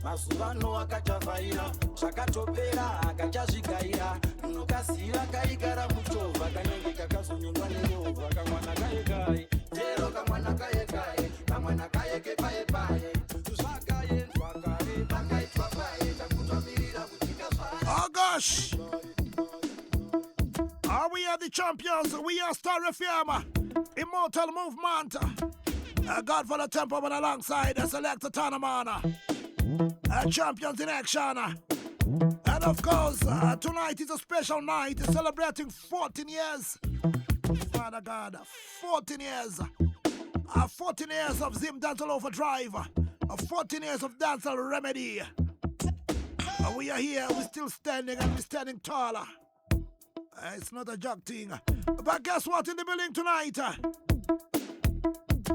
Masuvano akachavaira zvakatopera akachazvigaira nokasiva kaikara muchovha kanenge kakazonyengwa nerovha kamwana kayekai tero kamwana kayekai kamwana kayekepayepaye zvakaendwa kare pangaitwa paye takutwamirira kutika zvaye. Oh gosh! We are the champions. We are Star FM, Immortal Movement. Godfather Templeman alongside Selector Tanamana. Champions in action. And of course, tonight is a special night celebrating 14 years. Father God, 14 years. 14 years of Zimdancehall Overdrive. 14 years of Dancehall Remedy. We are here, we're still standing and we're standing taller. It's not a joke thing. But guess what in the building tonight?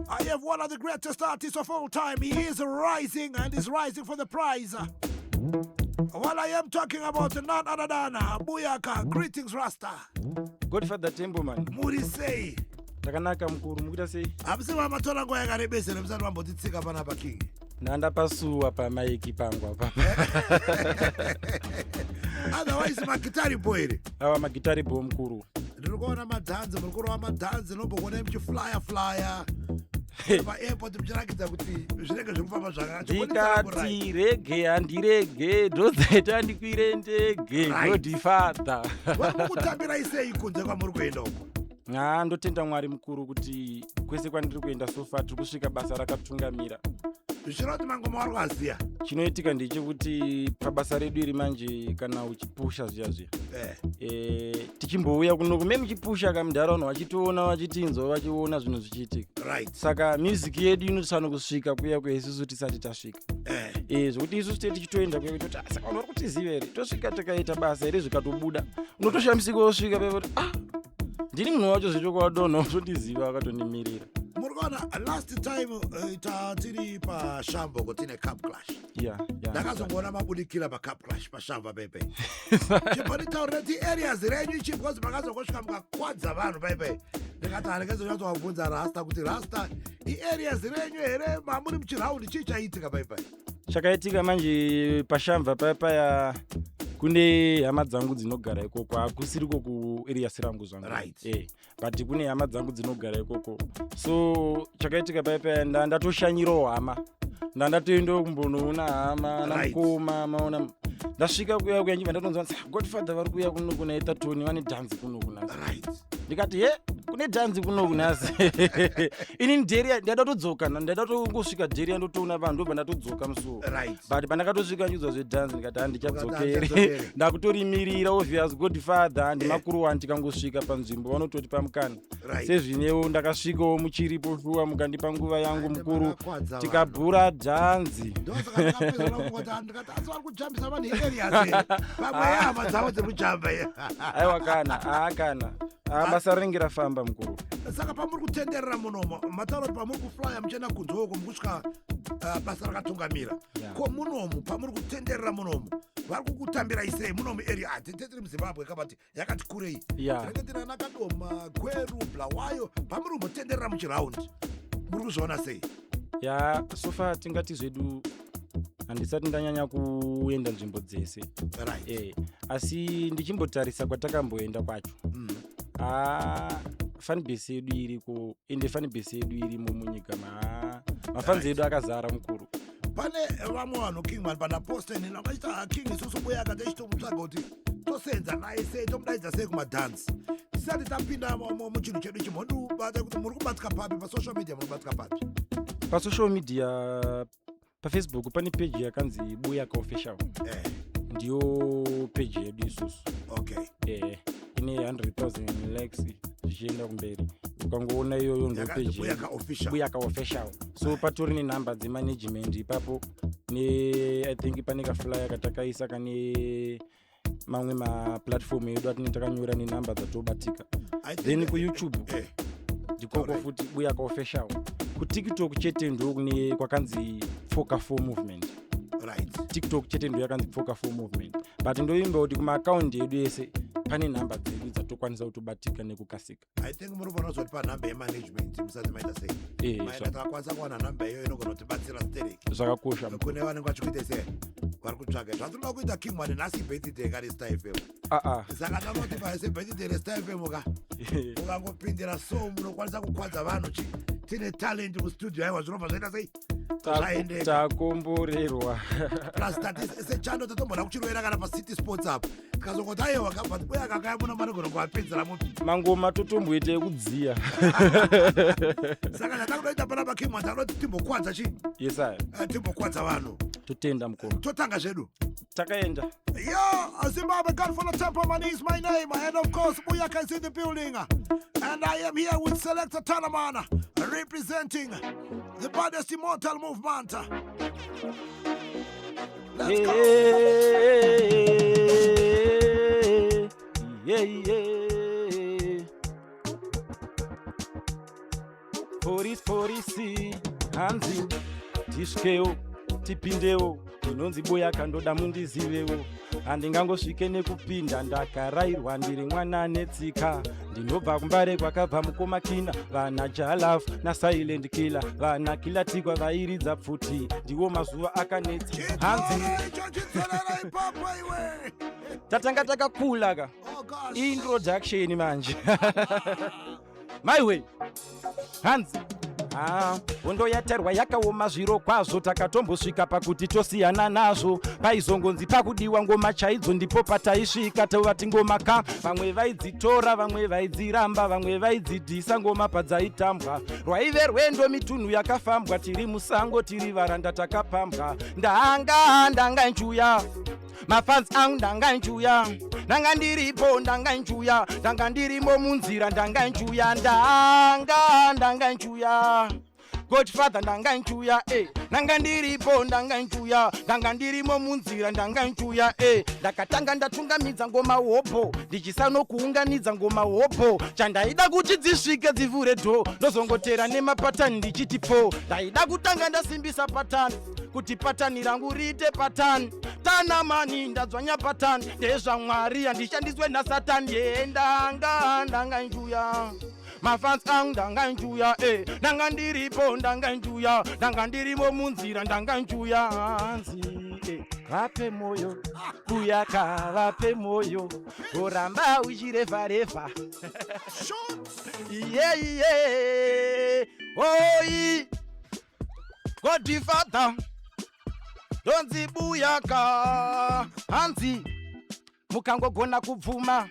I have one of the greatest artists of all time. He is rising and is rising for the prize. While I am talking about none other than Buyaka. Greetings, Rasta. Godfather Templeman. Muri say. Takanaka mkuru mukita say. Abisiwa matola ngoya karebese nemzalo wambo titsika pana pa king. Nanda pasuwa pa maiki pangwa papa. Otherwise magitari boy. Awa magitari bo mkuru. Ndikuona madanza mukuru wa madanza nombokona flyer. Pa airport mchirakita kuti zvirenge zvekufamba zvakati. Ndikati rege handirege ndodzaita ndikwire ndege Godfather. Wakutambira isei kunze kwamuri kuenda uko. Ndotenda Mwari mukuru kuti kwese kwandiri kuenda sofa tiri kusvika basa rakatungamira. Zvinoti mangoma warwaziya. Chinoitika ndechekuti pabasa redu iri manje kana uchipusha zviya. Tichimbouya kuno kume muchipusha kamundaraunda wachitoona wachitinzwa wachiona zvinhu zvichiitika. Right. Saka music yedu inofanira kusvika kuya kweisusu tisati tasvika. Zvokuti isusu tichitoenda kuya kuti saka unori kutiziva here tosvika takaita basa here zvikatobuda unotoshamisika wosvika pekuti ndiri munhu wacho zvichokwadonha utotiziva akatonimirira. Murgona, last time tiri pa Shambo kutine Cup Clash. Yeah. Ndakazongona mabudikira pa Cup Clash pa Shambo pepe. Chiponita already areas renyu chikozi makazongosvika mukakwadza vanhu pepe. Ndikati harekezo nyatowabvunza Rasta kuti Rasta areas renyu here mamuri muchiraundi chii chaitika pepe. Chakaitika manje pashamva paya kune hama dzangu dzinogara ikoko akusiriko ku area sirangu zvangu. Right. But kune hama dzangu dzinogara ikoko. So chakaitika paya ndatoshanyirawo hama. Ndatoenda kumbonoona hama namukoma maona. Ndasvika kuya njiva ndatonzwa Godfather vari kuya kuno kunaita Tony vane dhanzi kuno kunasi. Right. Ndikati kune dhanzi kuno kunasi. Ini nderi ndada todzoka ndada tongosvika dheri ndotoona vanhu ndobva ndatodzoka musuwo. Right. But pandakatosvika njudzwa zvedhanzi ndikati handichadzokeri. Ndakutorimirira obvious Godfather handimakuru wani tikangosvika panzvimbo vanototi pamukana. Sezvinewo ndakasvikawo muchiripo shuwa mukandipa nguva yangu mukuru tikabhura dhanzi. Ndosaka ndakapezera kuti ndikati asi vari kujambisa vanhu areas pamwe hama dzavo dzekujamba. Aiwa kana basa rinenge rafamba mukuru. Saka pamuri kutenderera munomo mataura kuti pamuri kuflya muchienda kunze uko mukusvika basa rakatungamira. Ko munomu pamuri kutenderera munomu vari kukutambira isei munomu area tetiri muZimbabwe kabati yakati kurei. Reketera nakadoma Gweru Blawayo pamuri kumbotenderera muchiraundi muri kuzviona sei? Sofa tingati zvedu handisati ndanyanya kuenda nzvimbo dzese. Right. Asi ndichimbotarisa kwatakamboenda kwacho. Fanbase yedu iriko ende fanbase yedu irimo munyika mafanzi edu akazara mukuru. Pane vamwe vanhu Kingman panaposta nini vakachita King isusu Buyaka tichitomutsvaga kuti tosenza naye sei tomudaidza sei kumadhansi. Tisati tapinda muchinhu chedu chimhondubata kuti muri kubatsika papi pasocial media munobatsika papi? Pasocial media paFacebook pane page yakanzi Buyaka Official. Ndiyo page yedu isusu. Okay. Ine 100,000 likes zvichienda kumberi. Ukangoona iyoyo ndo page Buyaka Official. So patori nenhamba dzemanagement ipapo I think pane kaflyer katakaisa kane mamwe maplatform edu atinenge takanyora nenhamba dzatobatika. Then kuYouTube ndikoko futi Buyaka Official. KuTikTok chete ndo kune kwakanzi 4K4 movement. Right. TikTok chete ndo yakanzi 4K4 movement. But ndoimba kuti kuma account edu ese pane nhamba dzedu unokwanisa kutobatika nekukasika. I think munofana kuzoti number management musati maita sei. Maita takwanisa kuwana number iyo inogona kutibatsira stereki. Zvakakosha. Kune vanenge vachikuita sei vari kutsvaga zvatinoda kuita Kingman nhasi birthday kari Star FM. Saka ndinoti paise birthday reStar FM ukangopindira so munokwanisa kukwadza vanhu tine talent mustudio aiwa zvinobva zvaita sei takomborerwa plus that sechando tatombona kuchiroera kana paCity Sports apo tikazongoti aiwa kabva uya kakayamuna manogona kuapedzera mupi mangoma totomboita ekudziya saka zvatakunoita pana paKingman takunoti timbokwadza chii timbokwadza vanhu totenda mukoma totanga zvedu takaenda. Yo, Zimbabwe God for the Templeman is my name, and of course Buyaka is in the building, and I am here with Selector Tanamana representing the baddest immortal movement. Let's go. Yeah. 40 hanzi tishkeo tipindeo inonzi Buyaka ndoda mundizivewo handingangosvike nekupinda ndakarairwa ndiri mwana netsika ndinobva kumbare kwakabva mukomakina vana Jalaf naSilent Killer vana Kilatikwa vairidza pfuti ndiwo mazuva akanetsa hanzi tatanga takakula ka introduction manje my way hanzi hondo yaterwa yakaoma zviro kwazvo takatombosvika pakuti tosiyana nazvo paizongonzi pakudiwa ngoma chaidzo ndipo pataisvika tovati ngoma ka vamwe vaidzitora vamwe vaidziramba vamwe vaidzidhisa ngoma padzaitambwa rwaive rwendo mitunhu yakafambwa tiri musango tiri varanda takapambwa ndanga njuya mafans angu ndanga njuya ndanga ndiripo ndanga njuya ndanga ndirimo munzira ndanga njuya ndanga njuya Godfather ndanga njuya ndanga ndiripo ndanga njuya ndanga ndirimo munzira ndanga njuya ndakatanga ndatungamidza ngoma hopo ndichisanokuunganidza ngoma hopo chandaida kuti dzisvike dzivhure dho ndozongotera nemapatani ndichitipo ndaida kutanga ndasimbisa patani kuti patani rangu riite patani Tanamani ndadzwanya patani ndezvaMwari handishandiswe naSatani ndanga njuya mafans angu ndanga njuya ndanga ndiripo ndanga njuya ndanga ndirimo munzira ndanga njuya hanzi vape moyo Buyaka vape moyo oramba uchirevharevha oi Godfather donzi Buyaka hanzi mukangogona kubvuma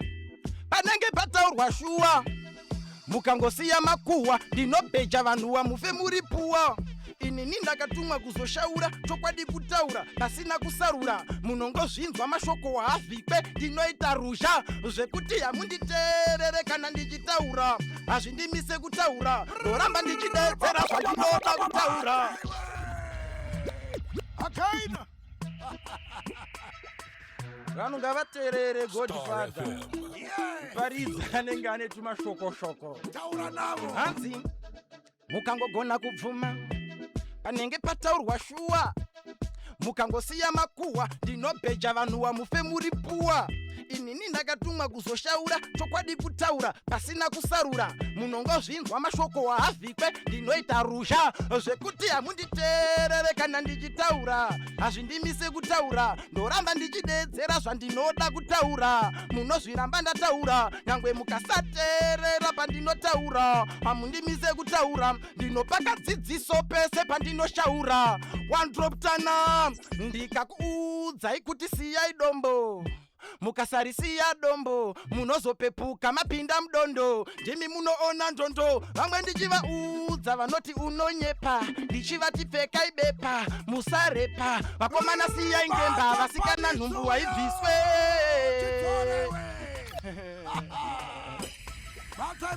panenge pataurwa shuwa mukangosiya makuhwa ndinobheja vanhuwa mufe muri puwa inini ndakatumwa kuzoshaura chokwadi kutaura pasina kusarura munongozvinzwa mashoko waavhikwe ndinoita ruzha zvekuti hamunditerere kana ndichitaura hazvindimise kutaura ndoramba ndichidedzera zvandinoda kutaura akaina vanhu ngavateerere Godfather paridza anenge ane tumashoko taura navo hanzi mukangogona kubvuma panenge pataurwa shuwa mukangosiya makuhwa ndinobheja vanhuwa mufe muri puwa inini ndakatumwa kuzoshaura chokwadi kutaura pasina kusarura munongozvinzwa mashoko waavhikwe ndinoita ruzha zvekuti hamunditerere kana ndichitaura hazvindimise kutaura ndoramba ndichidedzera zvandinoda kutaura munozviramba ndataura nyangwe mukasateerera pandinotaura hamundimise kutaura ndinopaka dzidziso pese pandinoshaura one drop tana ndikakuudzai kuti siyai dombo mukasarisiya dombo munozopepuka mapinda mudondo ndimi munoona ndondo vamwe ndichivaudza vanoti unonyepa ndichivati pfekai bepa musarepa vakomana siyai ngemba vasikana nhumbu waibviswe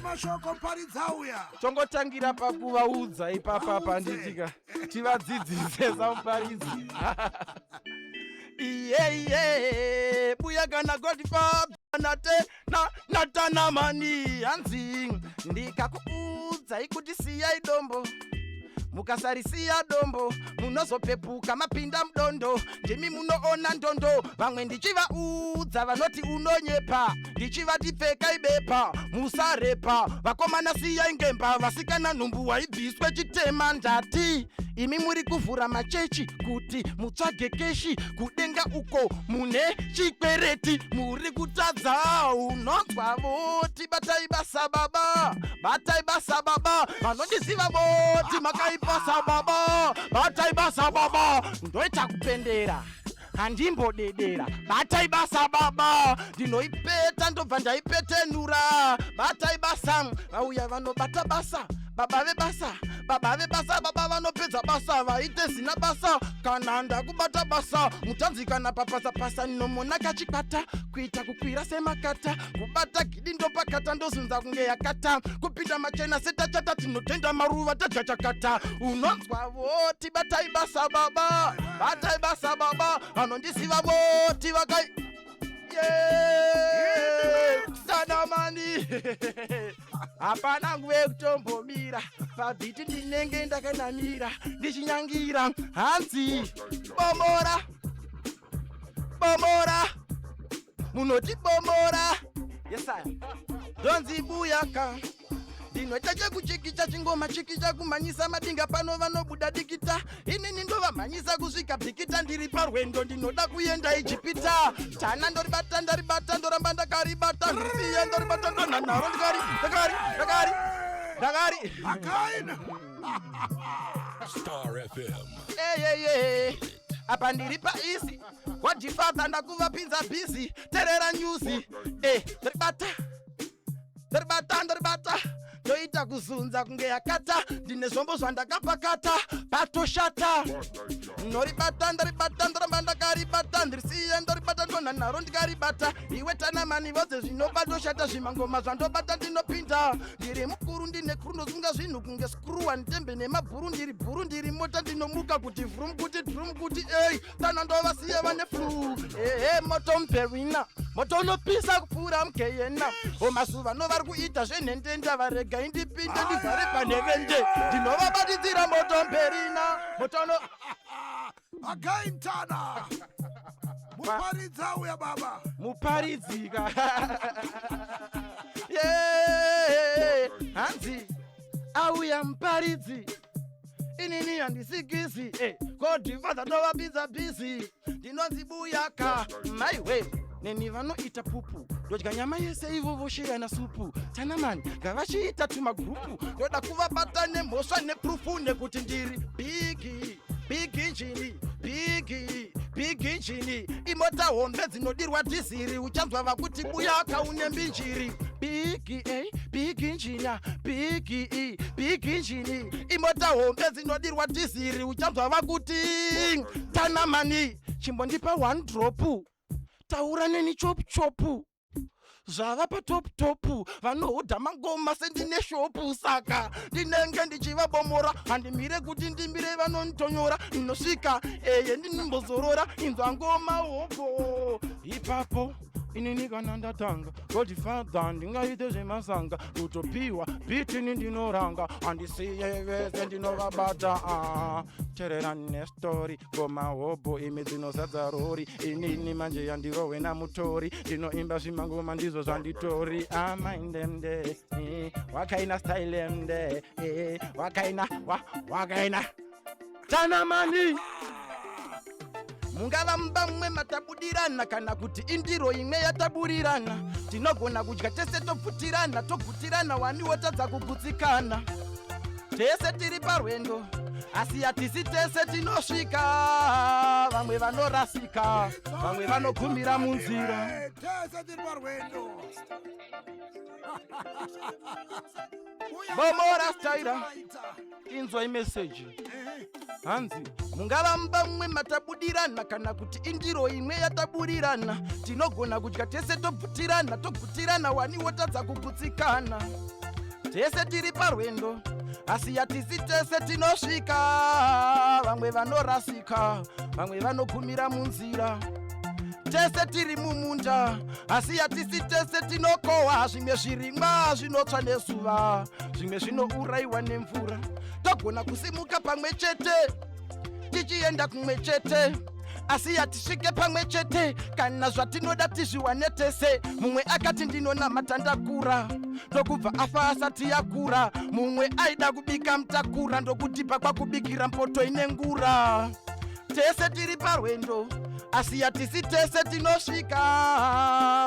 mashoko mparidzauya tongotangira pakuvaudza ipapa panditika tivadzidzise samuparidzi Buyaka na Godfather na Tanamani hanzi ndikakuudza ikuti siyai dombo mukasarisiya dombo munozopepuka mapinda mudondo ndimi munoona ndondo vamwe ndichivaudza vanoti unonyepa ndichivati pfeka ibepa musarepa vakomana siya ngemba vasikana nhumbu waibviswe chitema ndati imi muri kuvhura machechi kuti mutsvage keshi kudenga uko mune chikwereti muri kutadza unonzwa voti batai basa baba vanondiziva voti makaipasa baba batai basa baba ndoita kupendera handimbodedera batai basa baba ndinoipeta ndobva ndaipetenura batai basa vauya vanobata basa baba vebasa baba vanopedza basa vaite zina basa kana ndakubata basa mutanzikana papasapasa nomona kachikwata kuita kukwira semakata kubata gidi ndopakata ndozunza kunge yakata kupinda machena setachata tinotenda maruva tajachakata unonzwa voti batai basa baba vanondisiva voti vakai Tanamani hapana nguve kutombomira pabhiti ndinenge ndakanamira ndichinyangira hanzi bomora munoti bomora yesaya donzi Buyaka ndinoita chekuchikicha chingoma chikicha kumanyisa madinga pano vanobuda dikita inini ndovamhanyisa kusvika bhikita ndiri parwendo ndinoda kuenda ichipita tana ndoribata ndaribata ndoramba ndakaribata ndisiye ndoribata ndonanharo ndakari Star FM. apa ndiri paisi wadhifadha ndakuvapinza bhizi terera nyuzi ndaribata ndoita kuzunza kunge yakata ndine zvombo zvandakapakata patoshata noribata ndaribata ndoramba ndakaribata ndirisiye ndoribata ndonhanharo ndikaribata iwe Tanamani vodze zvinobatoshata zvimangoma zvandobata ndinopinda ndiri mukuru ndine kuru ndozunga zvinhu kunge skruwa ntembe nemabhuru ndiri bhuru ndiri mota ndinomuka kuti vrum kuti drum kuti tana ndovasiye vane flu moto mperwina moto unopisa kupfuura mukeyena omasuva novari kuita zvenhendenda varega indipinde ndivhare panhevende ndinovabatidzira moto mperina motono Againtana muparidza uya baba muparidzika hanzi auya muparidzi inini handisikizi godhifadha ndovapinza bhizi ndinonzi Buyaka maiwe neni vanoita pupu ndodya nyama yese ivo voshirana supu Tanamani ngavachiita tumagrupu ndoda kuvabata nemhosva neprufu nekuti ndiri big injini imota hombe dzinodirwa dhiziri uchanzwa vakuti Buyaka une mbinjiri big injini imota hombe dzinodirwa dhiziri uchanzwa vakuti Tanamani chimbondipa 1 drop taura neni chopu zvava patopu vanohodha mangoma sendine shopu saka ndinenge ndichivabomora handimire kuti ndimbire vanonditonyora ndinosvika ndinimbozorora inzwa ngoma hopo ipapo inini kana ndatanga godhifadha ndingaite zvemasanga kutopiwa bhitini ndinoranga handisiye vese ndinovabata tererani nestori ngoma hopo imi dzinozadza rori inini manje yandirohwe namutori ndinoimba zvimangoma ndizvo zvanditori amaindemde wakaina stylemde wakaina Tanamani mungava mumba mumwe matabudirana kana kuti indiro imwe yataburirana tinogona kudya tese topfutirana togutirana waniwo tadza kugutsikana tese tiri parwendo asi hatisi tese tinosvika vamwe vanorasika vamwe vanogumira munzira tese tiri parwendo bomora staira inzwa imeseji hanzi mungava mumba mumwe matabudirana kana kuti indiro imwe yataburirana tinogona kudya tese topfutirana togutirana waniwo tadza kugutsikana tese tiri parwendo asi hatisi tese tinosvika vamwe vanorasika vamwe vanogumira munzira tese tiri mumunda asi hatisi tese tinokohwa zvimwe zvirimwa zvinotsva nezuva zvimwe zvinourayiwa nemvura tinogona kusimuka pamwe chete tichienda kumwe chete asi yatisvike pamwe chete kana zvatinoda tizviwane tese. Mumwe akati ndinonamata ndakura ndokubva afa asati yakura. Mumwe aida kubika mutakura ndokutipa kwakubikira mpoto ine ngura. Tese tiri parwendo asi yatisi tese tinosvika.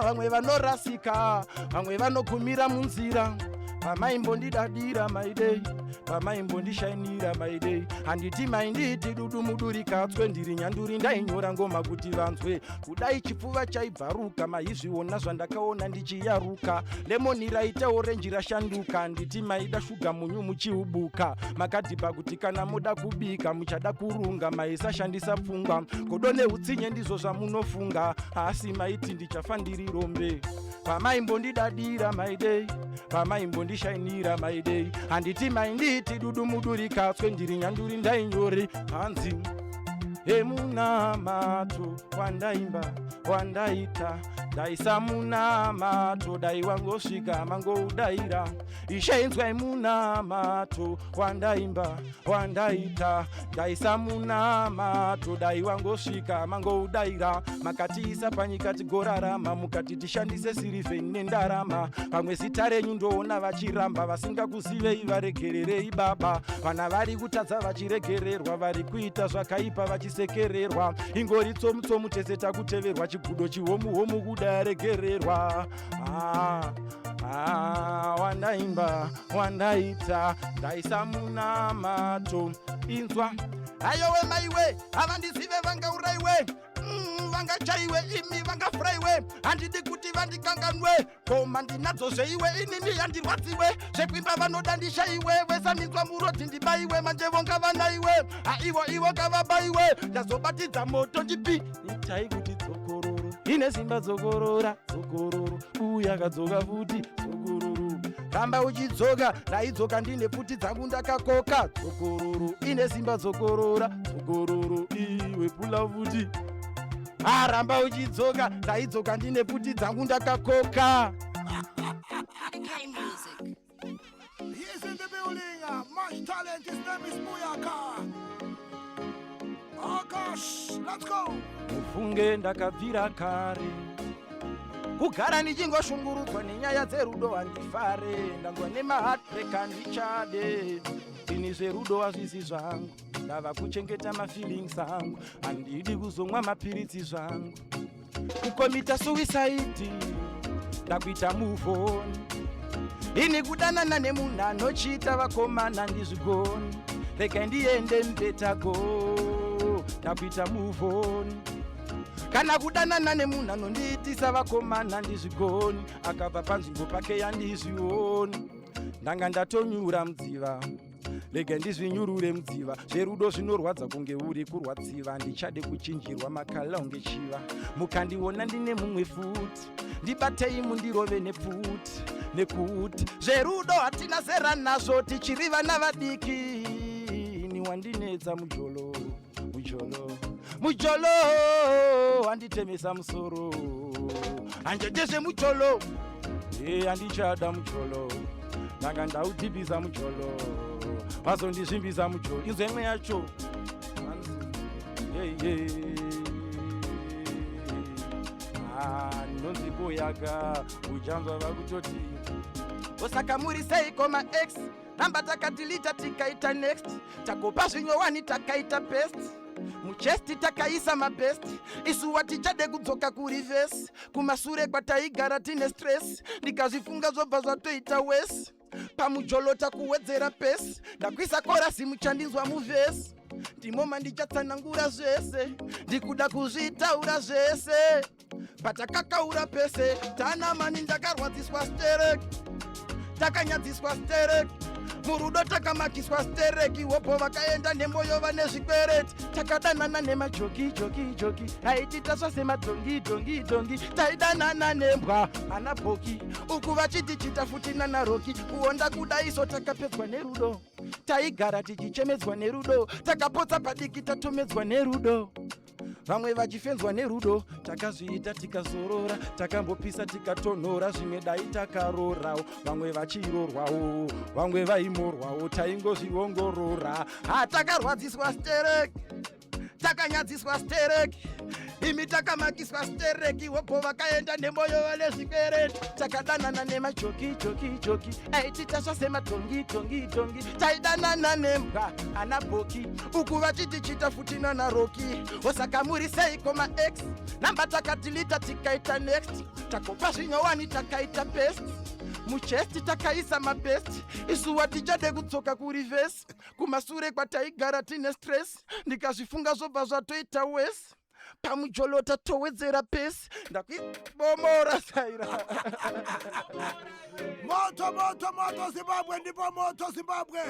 Vamwe vanorasika vamwe vanogumira munzira. Pamaimbondidadira my day, pamaimbondishainira my day. Handiti mainditi dudu mudurikatswe ndiri nyanduri ndainyora ngoma kuti vanzwe. Kudai chipfuva chaibvaruka maizviona zvandakaona ndichiyaruka. Lemoni raita orenji rashanduka. Nditi maida shuga munyu muchiubuka. Makadhipa kuti kana muda kubika muchada kurunga maisashandisa pfungwa. Kodone utsinye ndizvo zvamunofunga asi maiti ndichafa ndiri rombe. Pamaimbondidadira my day, pamaimbondishainira my day. Handiti mainditi dudu mudurikatswe ndiri nyanduri ndainyore hanzi. Emunamato wandaimba wandaita daisa munamato dai wangosvika mangoudaira. Ishenzwa emunamato wandaimba wandaita daisa munamato dai wangosvika mangoudaira. Makatiisa panyika tigorarama mukati tishandise sirivheni nendarama. Pamwe zita renyu ndoona vachiramba vasingakuzivei varegererei baba. Vana vari kutadza vachiregererwa vari kuita zvakaipa vachisekererwa. Ingori tsomu tese takuteverwa chigudo chihomu kuda regererwa. Wandaimba wandaita daisa munamato inzwa. Ayowe maiwe avandizive vangauraiwe vangachaiwe imi vangafuraiwe. Handidi kuti vandikanganwe koma ndinadzo zveiwe inini yandirwadziwe. Zvekwimba vanoda ndishaiwe vesaminzwa murodhi ndibaiwe. Manje vonga vanaiwe ivo kavabaiwe. Ndazobatidza moto ndipi itai kuti dzokororo ine simba dzokorora dzokororo. Uyakadzoka futi dzokororo. Ramba uchidzoka ndaidzoka ndine futi dzangu ndakakoka dzokororo. Ine simba dzokorora dzokororo iwe pula futi. Ramba uchidzoka ndaidzoka ndine futi dzangu ndakakoka. He is in the building, much talent, his name is Buyaka. Oh gosh, let's go. Mufunge ndakabvira kare kugara ndichingoshungurudzwa nenyaya dzerudo handifare. Ndangwa nemaheartbreak handichade. Ini zverudo hazvisi zvangu. Ndava kuchengeta mafeelings angu. Handidi kuzomwa mapiritsi zvangu. Kukomita suicide ndakuita move on. Ini kudanana nemunhu anochiita vakomana ndizvigoni. Rega ndiende mbetago ndakuita move on. Kana kudanana nemunhu anondiitisa vakomana ndizvigoni. Akabva panzvimbo pake yandizvioni. Ndanga ndatonyura mudziva. Rega ndizvinyurure mudziva. Zverudo zvinorwadza kunge uri kurwadziva. Ndichade kuchinjirwa makala unge chiva. Mukandiona ndine mumwe futi ndibatei mundirove nepfuti. Nekuti zverudo hatina zera nazvo tichiri vana vadiki. Ni wandinedza mujolo handitemesa musoro. Hanjejezve mujolo handichada mujolo. Ndanga ndaudhibhiza mujolo vazondizvimbisa mujolo. Inzwe imwe yacho ndinonzi Buyaka uchanzwa vakutoti osaka muri sei koma x namba takatilita tikaita next. Takopa zvinyowani takaita best. Muchesti takaisa mabest. Isuwa tichade kudzoka kurivesi. Kumasure kwataigara tine stress. Ndikazvifunga zvobva zvatoita wesi. Pamujolo takuwedzera pesi. Ndakwisa korasi muchandinzwa muvhesi. Ndimoma ndichatsanangura zvese. Ndikuda kuzvitaura zvese. Patakakaura pese. Tanamani ndakarwadziswa stereki. Takanyadziswa stereki. Murudo takamakiswa stereki. Wopo vakaenda nemoyo vane zvikwereti. Takadanana nemajoki aitita zvose madhongi taidanana nembwa ana boki. Uku vachiti chita futi nana roki. Kuonda kudaiso takapedzwa nerudo. Taigara tichichemedzwa nerudo. Takapotsa padiki tatomedzwa nerudo. vamwe vachifenzwa nerudo, takazviita tikazorora, takambopisa tikatonhora, zvimwe dai takarorawo, vamwe vachirorwawo, vamwe vaimorwawo, taingozviongorora. Takarwadziswa stereki, takanyadziswa stereki, imi takamakiswa stereki, wopo vakaenda nemoyo vane zvikwereti, takadanana nemachoki choki choki, aititasva sematongi tongi tongi, taidanana nembwa ana boki, uku vachitichita futi nana roki. Osaka muri seiko maex, namba takatilita tikaita next, takopa zvinyowani takaita best, muchesti takaisa mabest, isuwa tichade kutsoka kurivesi, kumasure kwataigara tine stress, ndikazvifunga zvobva zvatoita wesi, pamujolota towedzera pesi, ndakuibomora saira. Moto moto moto Zimbabwe, ndipo moto Zimbabwe.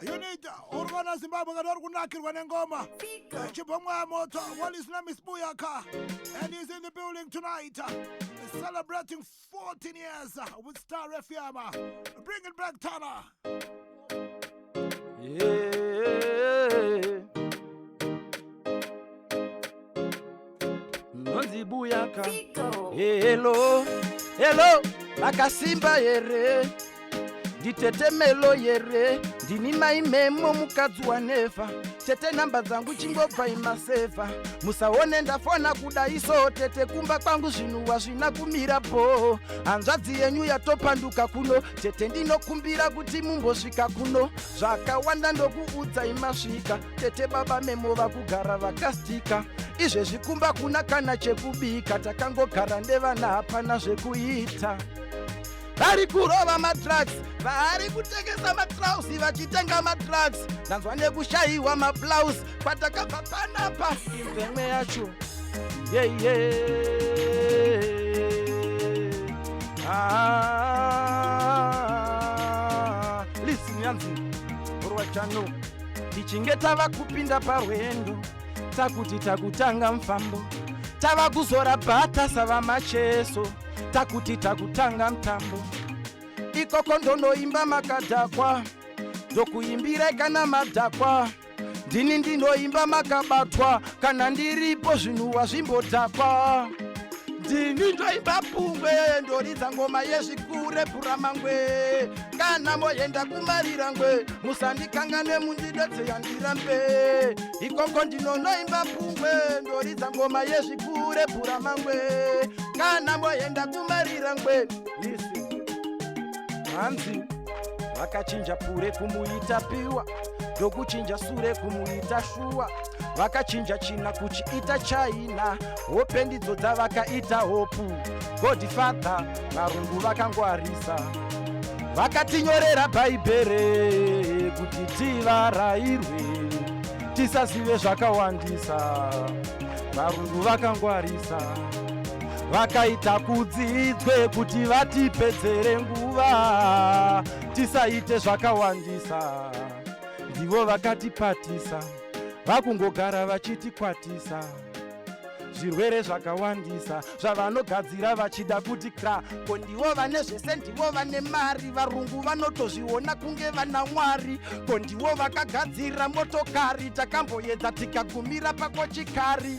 You need Urgona Zimbabwe kadori kunakirwa nengoma. Chipomwa moto. Well, his name is Buyaka, and he's in the building tonight. He's celebrating 14 years with Star FM. Bring it back, Tana. Yeah. Nonzi Buyaka. Hello, hello, Lakasimba yere, ditete melo yere, ndini maimemo mukadzi waneva, tete namba dzangu chingobva imaseva, musaone ndafona kudaiso, tete kumba kwangu zvinhu zvina kumira po, hanzvadzi yenyu yatopanduka kuno, tete ndinokumbira kuti mumbosvika kuno, zvakawanda ndokuudza imasvika, tete baba memo vakugara vakastika, izvezvi kumba kuna kana chekubika, takangogara ndevana hapana zvekuita. Vari kurova madrugs, vari kutengesa matrausi vachitenga madrugs, ndanzwa nekushayiwa mablouse, kwatakabva panapa imvemwe yacho. Listen yanzi urwachano, tichinge tava kupinda parwendo, takuti takutanga mfambo, tava kuzora bhata sava macheso, takuti takutanga mtambo, ikoko ndonoimba makadhakwa, ndokuimbira kana madhakwa, ndini ndinoimba makabatwa, kana ndiripo zvinhu wazvimbodhakwa, ndini ndoimba pungwe, ndoridza ngoma yezvikure puramangwe, kana moenda kumarira ngwe, musandikanganwe mundidetseya ndirambe, ikoko ndinonoimba pungwe, ndoridza ngoma yezvikure puramangwe, kana moenda kumarira ngwe. Listen, hanzi vakachinja pure kumuita piwa, ndokuchinja sure kumuita shuwa, vakachinja china kuchiita chaina, hope ndidzo dzavakaita hopu, Godfather varungu vakangwarisa, vakatinyorera bhaibhere kuti tivarairwe, tisazive zvakawandisa, varungu vakangwarisa, vakaita kudzidzwe kuti vatipedzere nguva, tisaite zvakawandisa, ndivo vakatipatisa, vakungogara vachitikwatisa, zvirwere zvakawandisa zvavanogadzira vachida kuti kra, ko ndivo vane zvese, ndivo vane mari, varungu vanotozviona kunge vana mwari, ko ndivo vakagadzira motokari, takamboedza tikagumira pakochikari,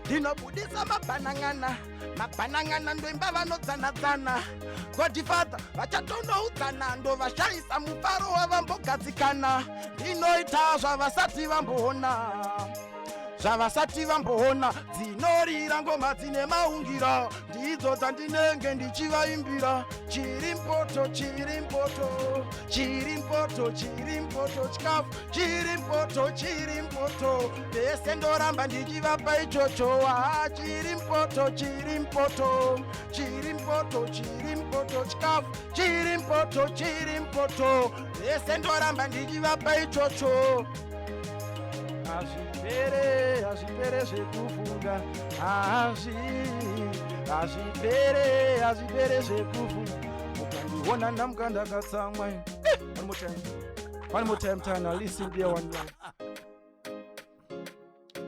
ndinobudisa mabhanang'ana, mabhanang'ana ndoimba vanodzana-dzana, Godfather vachatonoudzana, ndovashayisa mufaro wavambogadzikana, ndinoita zvavasati vamboona, zvavasati vamboona, dzinorira ngoma dzine maungira, ndidzo dzandinenge ndichivaimbira, chiri mpoto chiri mpoto chiri mpoto chiri mpoto chikafu chiri mpoto vese ndoramba ndichivapa ichocho, chiri mpoto chiri mpoto chiri mpoto chiri mpoto chikafu chiri mpoto vese ndoramba ndichivapa ichocho. Azvipere zvekufunga, azvipere zvekufunga, ukandiona ndamuka ndakatsamwa. One more time, Tana, listen there one time.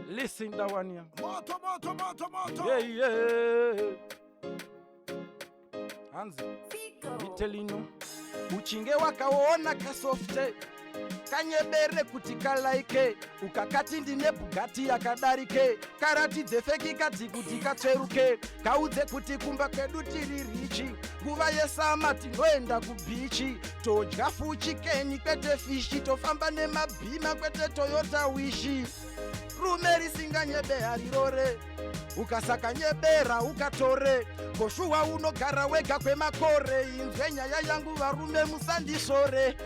Listen that one here. Moto. Yeah. Hanzi, vitelino, uchinge wakaona kasofte, kanyebere kuti kalaike ukakati ndine bugati yakadarike karatidze feki kadzi kuti katsveruke kaudze kuti kumba kwedu tiri richi nguva yesama tinoenda kubichi todya fuchikeni kwete fishi tofamba nemabhima kwete toyota wishi rume risinganyebe harirore ukasakanyebera ukatore ngoshuwa unogara wega kwemakore inzwe nyaya yangu varume musandisore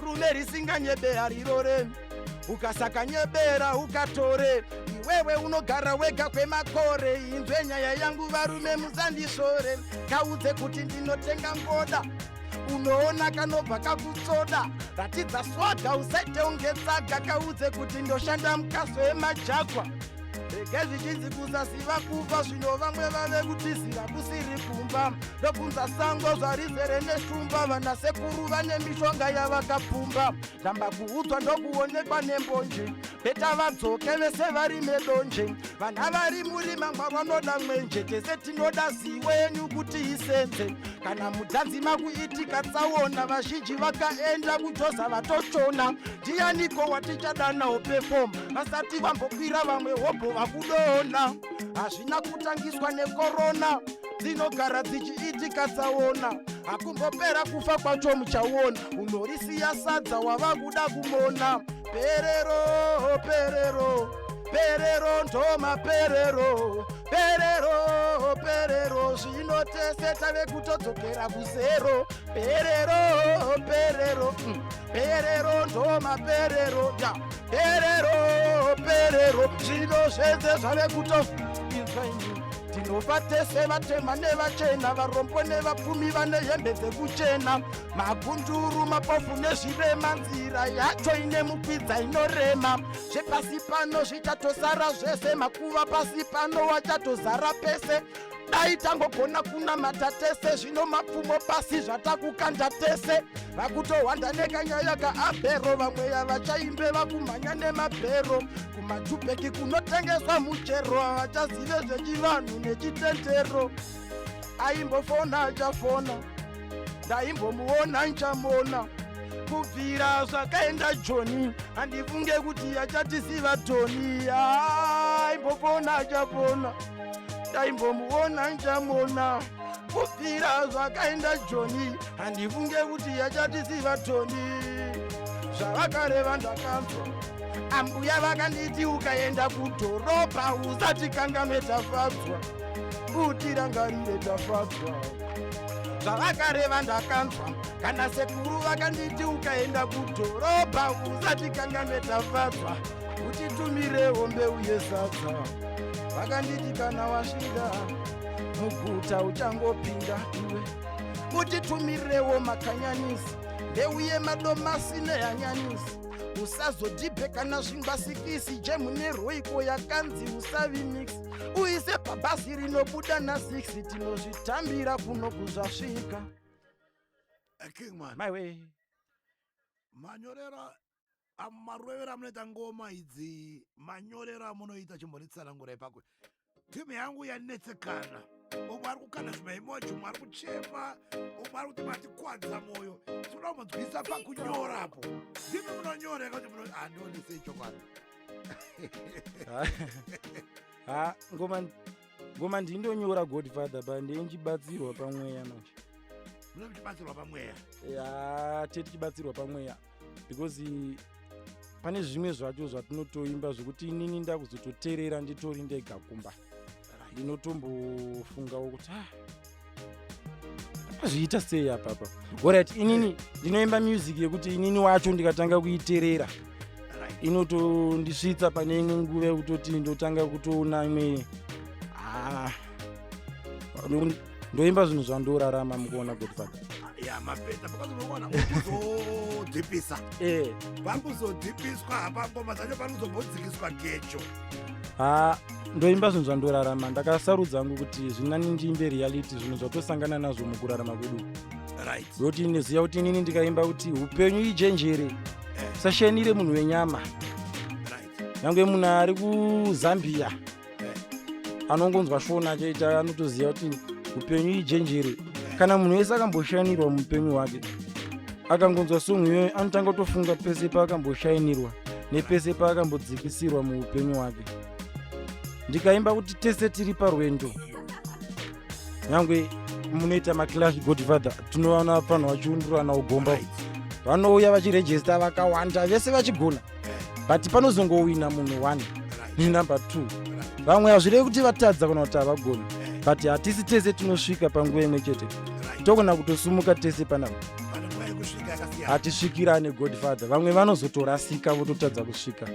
rume risinganyebe harirore ukasakanyebera ukatore iwewe unogara wega kwemakore inzwe nyaya yangu varume musandisore kaudze kuti ndinotenga ngoda unoona kanobva kakutsoda ratidza swaga usaite ungetsaga kaudze kuti ndoshanda mukaso wemajakwa rege zvichinzi kusasiva kufa zvino vamwe vave kutizira kusiri kumba ndobvunza sango zvarizere neshumba vanasekuru vane mishonga yavakapfumba ndamba kuudzwa ndokuonekwa nembonje beta vadzoke vese vari medonje vana vari murima mwavanoda mwenje tese tinoda zivo yenyu kuti isenze kana mudhanzi makuitika tsaona vazhinji vakaenda kujoza vatochona ndianiko watichadanawo pefoma vasati vambokwira vamwe hobho vakudoona hazvina kutangiswa nekorona dzinogara dzichiitika tsaona hakumbopera kufa kwacho muchaona unorisiya sadza wava kuda kumona perero perero perero ndoma perero perero perero zvino tese tave kutodzokera kuzero perero perero perero ndoma perero ya perero perero zvino zvese zvave kutoinzwaini tinofa tese vatema nevachena varombo nevapfumi vane hembe dzekuchena magunduru mapofu nezvirema nzira yacho ine mukwidza inorema zvepasi pano zvichatosara zvese makuva pasi pano wachatozara pese dai tangogona kunamata tese zvino mapfumo pasi zvatakukanda tese vakutohwanda nekanyaya kaabhero vamwe yavachaimbe vakumhanya nemabhero kumatubheki kunotengeswa muchero havachazive zvechivanhu nechitendero aimbofona achafona ndaimbomuona nchamona kubvira zvakaenda joni handifunge kuti achatisiva toni aimbofona achafona ndaimbomuona nchamona kubvira zvakaenda joni handifunge kuti achatisiva toni zvavakareva ndakanzwa ambuya vakanditi ukaenda kudhorobha usati kanganwe tafadzwa kuti rangarire tafadzwa zvavakareva ndakanzwa kana sekuru vakanditi ukaenda kudhorobha usati kanganwe tafadzwa kuti tumirewo mbeu yesadza vakanditi kana wasvika muguta uchangopinda iwe kuti tumirewo makanyanisi mbeu yemadomasi nehanyanisi usazodhibhe kana zvingwasikisi jemu neroiko yakanzi usavi mix uise pabhasi rinobuda na6 tinozvitambira kuno kuzvasvika Kingman my way manyorera amarwevera munoita ngoma idzi manyorera munoita chimbonitsanangurai pakwe timu yangu yanetsekana umwe ari kukanda zvimaimoji umwe ari kuchema umwe ari kuti matikwadza mwoyo tinoda kumonzwisa pakunyorapo ndimi munonyora yakati andionisei chokwadi ngoma ndindonyora godfather pa ndinchibatsirwa pamweya manje munochibatsirwa pamweya ya teti chibatsirwa pamweya because pane zvimwe zvacho zvatinotoimba zvokuti inini ndakuzototeerera nditori ndega kumba ndinotombofungawo kuti zviita sei apapa alright inini ndinoimba music yekuti inini wacho ndikatanga kuiteerera inotondisvitsa pane imwe nguva yekutoti ndotanga kutoona imwe ndoimba zvinhu zvandorarama mukuona godfather ya mapeta because unoona ukuzodhipisa pakuzodhipiswa hapangoma dzacho panozombodzingiswa gecho ndoimba zvinhu zvandorarama ndakasarudza angu kuti zvinani ndiimbe reality zvinhu zvatosangana nazvo mukurarama kwedu ndokuti neziva kuti inini ndikaimba kuti upenyu ijenjere sashayanire munhu wenyama nyange munhu ari kuzambia anongonzwa shona achaita anotoziva kuti upenyu ijenjere kana munhu wese akamboshayanirwa muupenyu hwake akangonzwa song iyoyo anotanga kutofunga pese paakamboshainirwa nepese paakambodzikisirwa muupenyu hwake. Ndikaimba kuti tese tiri parwendo, nyangwe munoita maclash Godfather, tunowana vanhu vachiundurana ugomba, vanouya vachirejesta vakawanda vese vachigona, but panozongowina munhu 1 nenumber 2. Vamwe hazvirevi kuti vatadza kana kuti havagoni, but hatisi tese tinosvika panguva imwe chete, togona kutosumuka tese panapa. Hatisvikirane Godfather, vamwe vanozotorasika vototadza kusvika.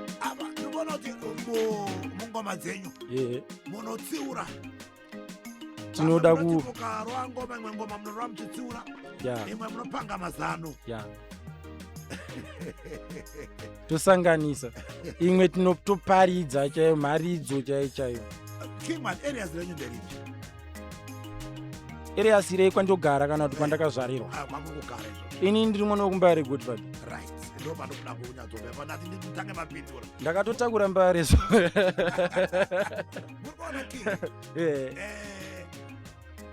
Mungoma dzenyu munotsiura, tinoda mukarwa ngoma imwe ngoma munorwa muchitsiura, imwe munopanga mazano, tosanganisa, imwe tinotoparidza chaiyo, mharidzo chaiyo. Kingman, areas renyu nderipi? Areas rei kwandogara kana kuti kwandakazvarirwa. Ini ndiri mwana wekumbare Godfather. Ndakatotakura mbare zo.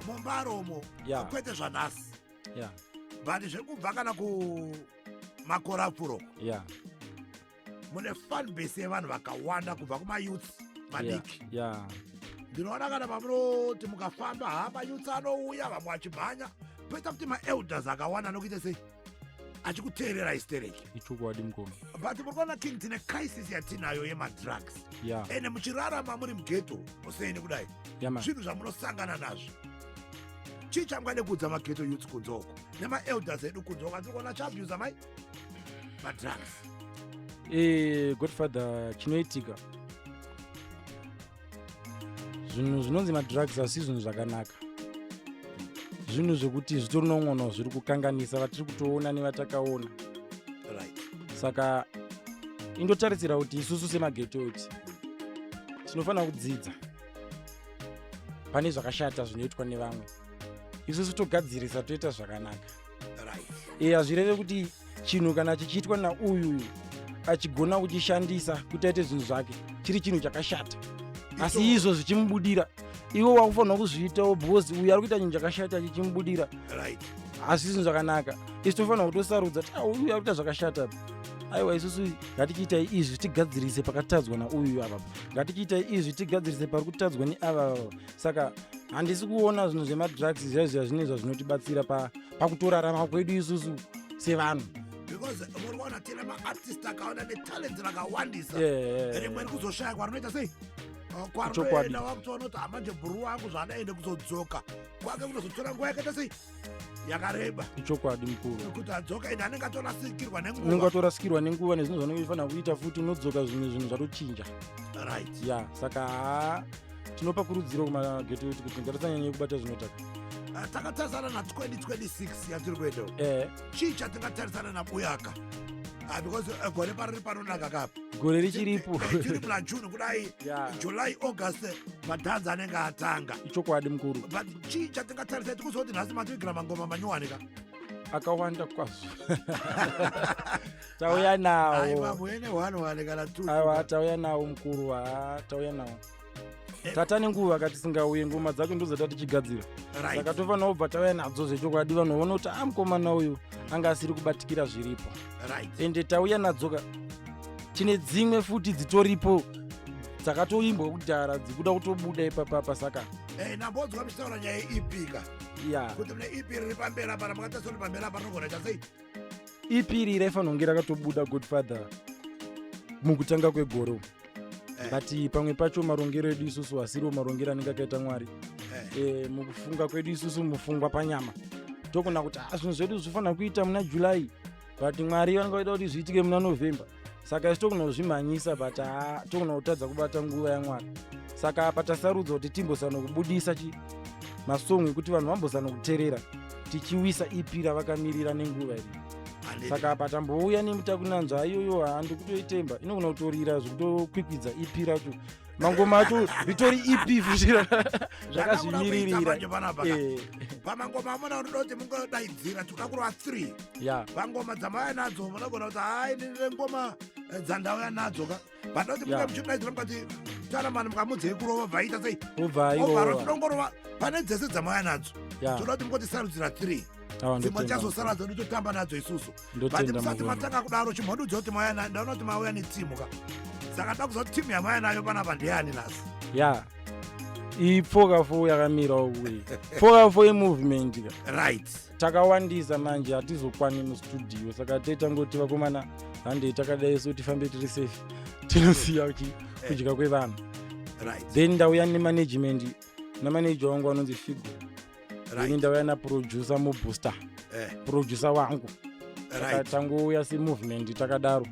Mombaromo kwete zvanhasi, but zviri kubva kana kumakorapuro mune fan base yevanhu vakawanda kubva kumayouth madiki. Ndinoona kana pamunoti mukafamba hamayouth anouya vamwe vachimhanya, poita kuti maelders akawanda anokuita sei achikuteerera histereki. Ichokwadi mukoma. But murikuona King tine crisis yatinayo yemadrugs, ende muchirarama muri mugeto useni kudai, zvinhu zvamunosangana nazvo. Chii chamungade kuudza mageto youth kunze uko nemaelders edu kunze uko? Andikuona chaabhusa madrugs. Godfather, chinoitika zvinhu zvinonzi madrugs hasi zvinhu zvakanaka, zvinhu zvokuti zvitori nomwono zviri kukanganisa vatiri kutoona nevatakaona. Saka indotarisira kuti isusu semagetoti tinofanira kudzidza pane zvakashata zvinoitwa nevamwe, isusu togadzirisa toita zvakanaka. Hazvireve kuti chinhu kana chichiitwa nauyu achigona kuchishandisa kuti aite zvinhu zvake chiri chinhu chakashata, asi izvo zvichimubudira, iwe wakufanira kuzviitawo because uyu ari kuita chinhu chakashata chichimubudira, asi zvinhu zvakanaka. Isi tofanira kutosarudza kuti uyu ari kuita zvakashata, aiwa isusu ngatichiitai izvi tigadzirise pakatadzwa nauyu apa, ngatichiitai izvi tigadzirise pari kutadzwa neava. Saka handisi kuona zvinhu zvemadrugs zviya zvine zvazvinotibatsira pakutorarama kwedu isusu sevanhu. Because murikuona tine maartist akawanda netalent rakawandisa, rimwe rikuzoshaya kwarinoita sei kwaroenda wakutoona kuti hamanje bhuru wangu zvaadaende kuzodzoka kwake kunozotora nguva yakaita sei yakareba. Ichokwadi mukuru, kuti adzoka ende anenge atorasikirwa nenguva, unenge atorasikirwa nenguva nezvinhu zvanenge ufanira kuita, futi unodzoka zvinhu zvatochinja. Saka tinopa kurudziro kumageto edu kuti ngatisanyanye kubata zvinotaka. Takatarisana na2026 yatiri kuendawo, chii chatingatarisana naBuyaka? Because gore pariri panonaka kapi, gore richiripo, tiri muna June kudai, July August madhanza anenge atanga. Ichokwadi mukuru, but chii chatingatarisa tikuzoti nhasi mativigira mangoma manyuwanika akawanda kwazvo. Tauya nawo, aiwa muene 1 kana 2. Aiwa tauya nawo mukuru, tauya nawo. Tata nenguva katisingauye ngoma dzacho ndozata tichigadzira, saka tofanira kubva tauya nadzo zvechokwadi. Vanhu vaona kuti mukomana uyu anga asiri kubatikira zviripo, ende tauya nadzoka. Tine dzimwe futi dzitoripo dzakatoimbwa kudhara dzikuda kutobuda ipapapa. Saka nambodzwa muchitaura nyaya yeEP ka, kuti mune EP riri pamberi apa, ramakatarisa kuti pamberi apa rinogona kuita sei? EP riri raifanira kunge rakatobuda Godfather mukutanga kwegore, but pamwe pacho marongero edu isusu hasiriwo marongero anenge akaita Mwari. Mukufunga kwedu isusu mufungwa panyama tokona kuti zvinhu zvedu zvifanira kuita muna July, but Mwari vanenge vaida kuti zviitike muna November. Saka isi tokona kuzvimhanyisa, but tokona kutadza kubata nguva yaMwari. Saka apa tasarudza kuti timbozana kubudisa masongo ekuti vanhu vambozana kuteerera tichiwisa EP ravakamirira nenguva iri. Saka apa tambouya nemutakunanzva iyoyo handikutoitemba, inogona kutorira zvekutokwikwidza EP racho, mangoma acho ritori EP futi zvakazvimiririra. Pamangoma amuna unoda kuti mungodaidzira tikuda kurova 3 pangoma dzamauya nadzo munogona kuti hai ndine ngoma dzandauya nadzo ka, but not the muchidai mukati Templeman mukamudze kurova vaita sei ubva iro tinongorova pane dzese dzamaya nadzo toda kuti mukoti sarudzira 3 dzimwe chazosara dzodu totamba nadzo isusu but musati matanga kudaro chimhodudze kuti maya ndaona kuti mauya netimu ka saka ndakuzoti timu yamaya nayo panapa ndeyani nasi ipfokafo yakamira uye pfokafo yemovement right takawandisa manje hatizokwani mustudio saka tetangoti vakomana hande takadai so tifambe tiri safe tinosiya kudya kwevanhu then ndauya nemanagement namanager wangu anonzi Figo then ndauya naproducer mubooster producer wangu tangouya semovement takadaro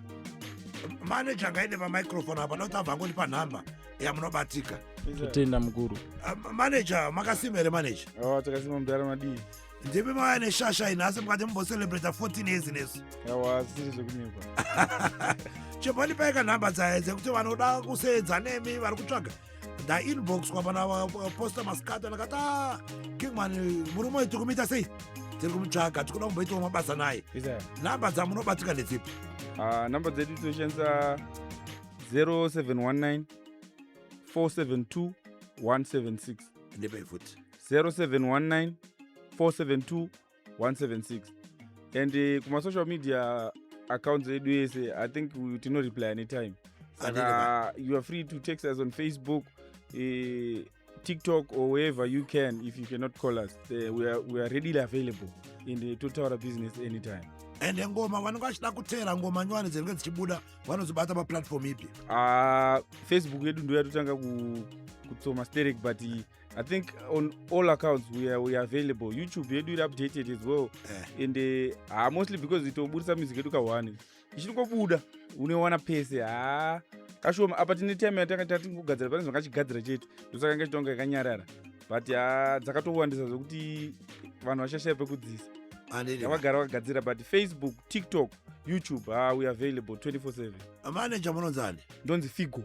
manager ngaende pamicrophone apa ndokuti abva ngoti panhamba yamunobatika totenda mukuru manager makasimere manager takasima mudhara madii ndimi maya neshasha inhasi mukati mumbocelebrata 14 years nesu siri zvekunyekwa chimbondipaika nhamba dzaye dzekuti vanoda kuseedza nemi vari kutsvaga ndainbox kwapana posta maskata ndakati Kingman murume wetu kumita sei tiri kumutsvaga tikuda kumboitawo mabasa naye nhamba dzamunobatika ndedzipi nhamba dzedu tinoshandisa 0719 472 176 ndipe futi 0719 472 176 and kumasocial media accounts edu yese I think we do not reply anytime. You are free to text us on Facebook, TikTok or wherever you can if you cannot call us. We are readily available in the total business anytime. And ngoma vanenge vachida kutera ngoma nyowani dzinenge dzichibuda vanozibata paplatform ipi? Facebook yedu ndo yatotanga kutsoma sterek, but I think on all accounts we are available. YouTube yedu is updated as well. And mostly because itobudisa music yedu kawani ichirikobuda unewana pese kashoma apa tine time yatakati kugadzira pane zvakachigadzira chete ndosaka ngachitonga yakanyarara, but dzakatowandisa zvokuti vanhu vashashaya pekudzisa vakagara vakagadzira. But Facebook, TikTok, YouTube we are available 24/7. Manager munonzani? Ndonzi Figo.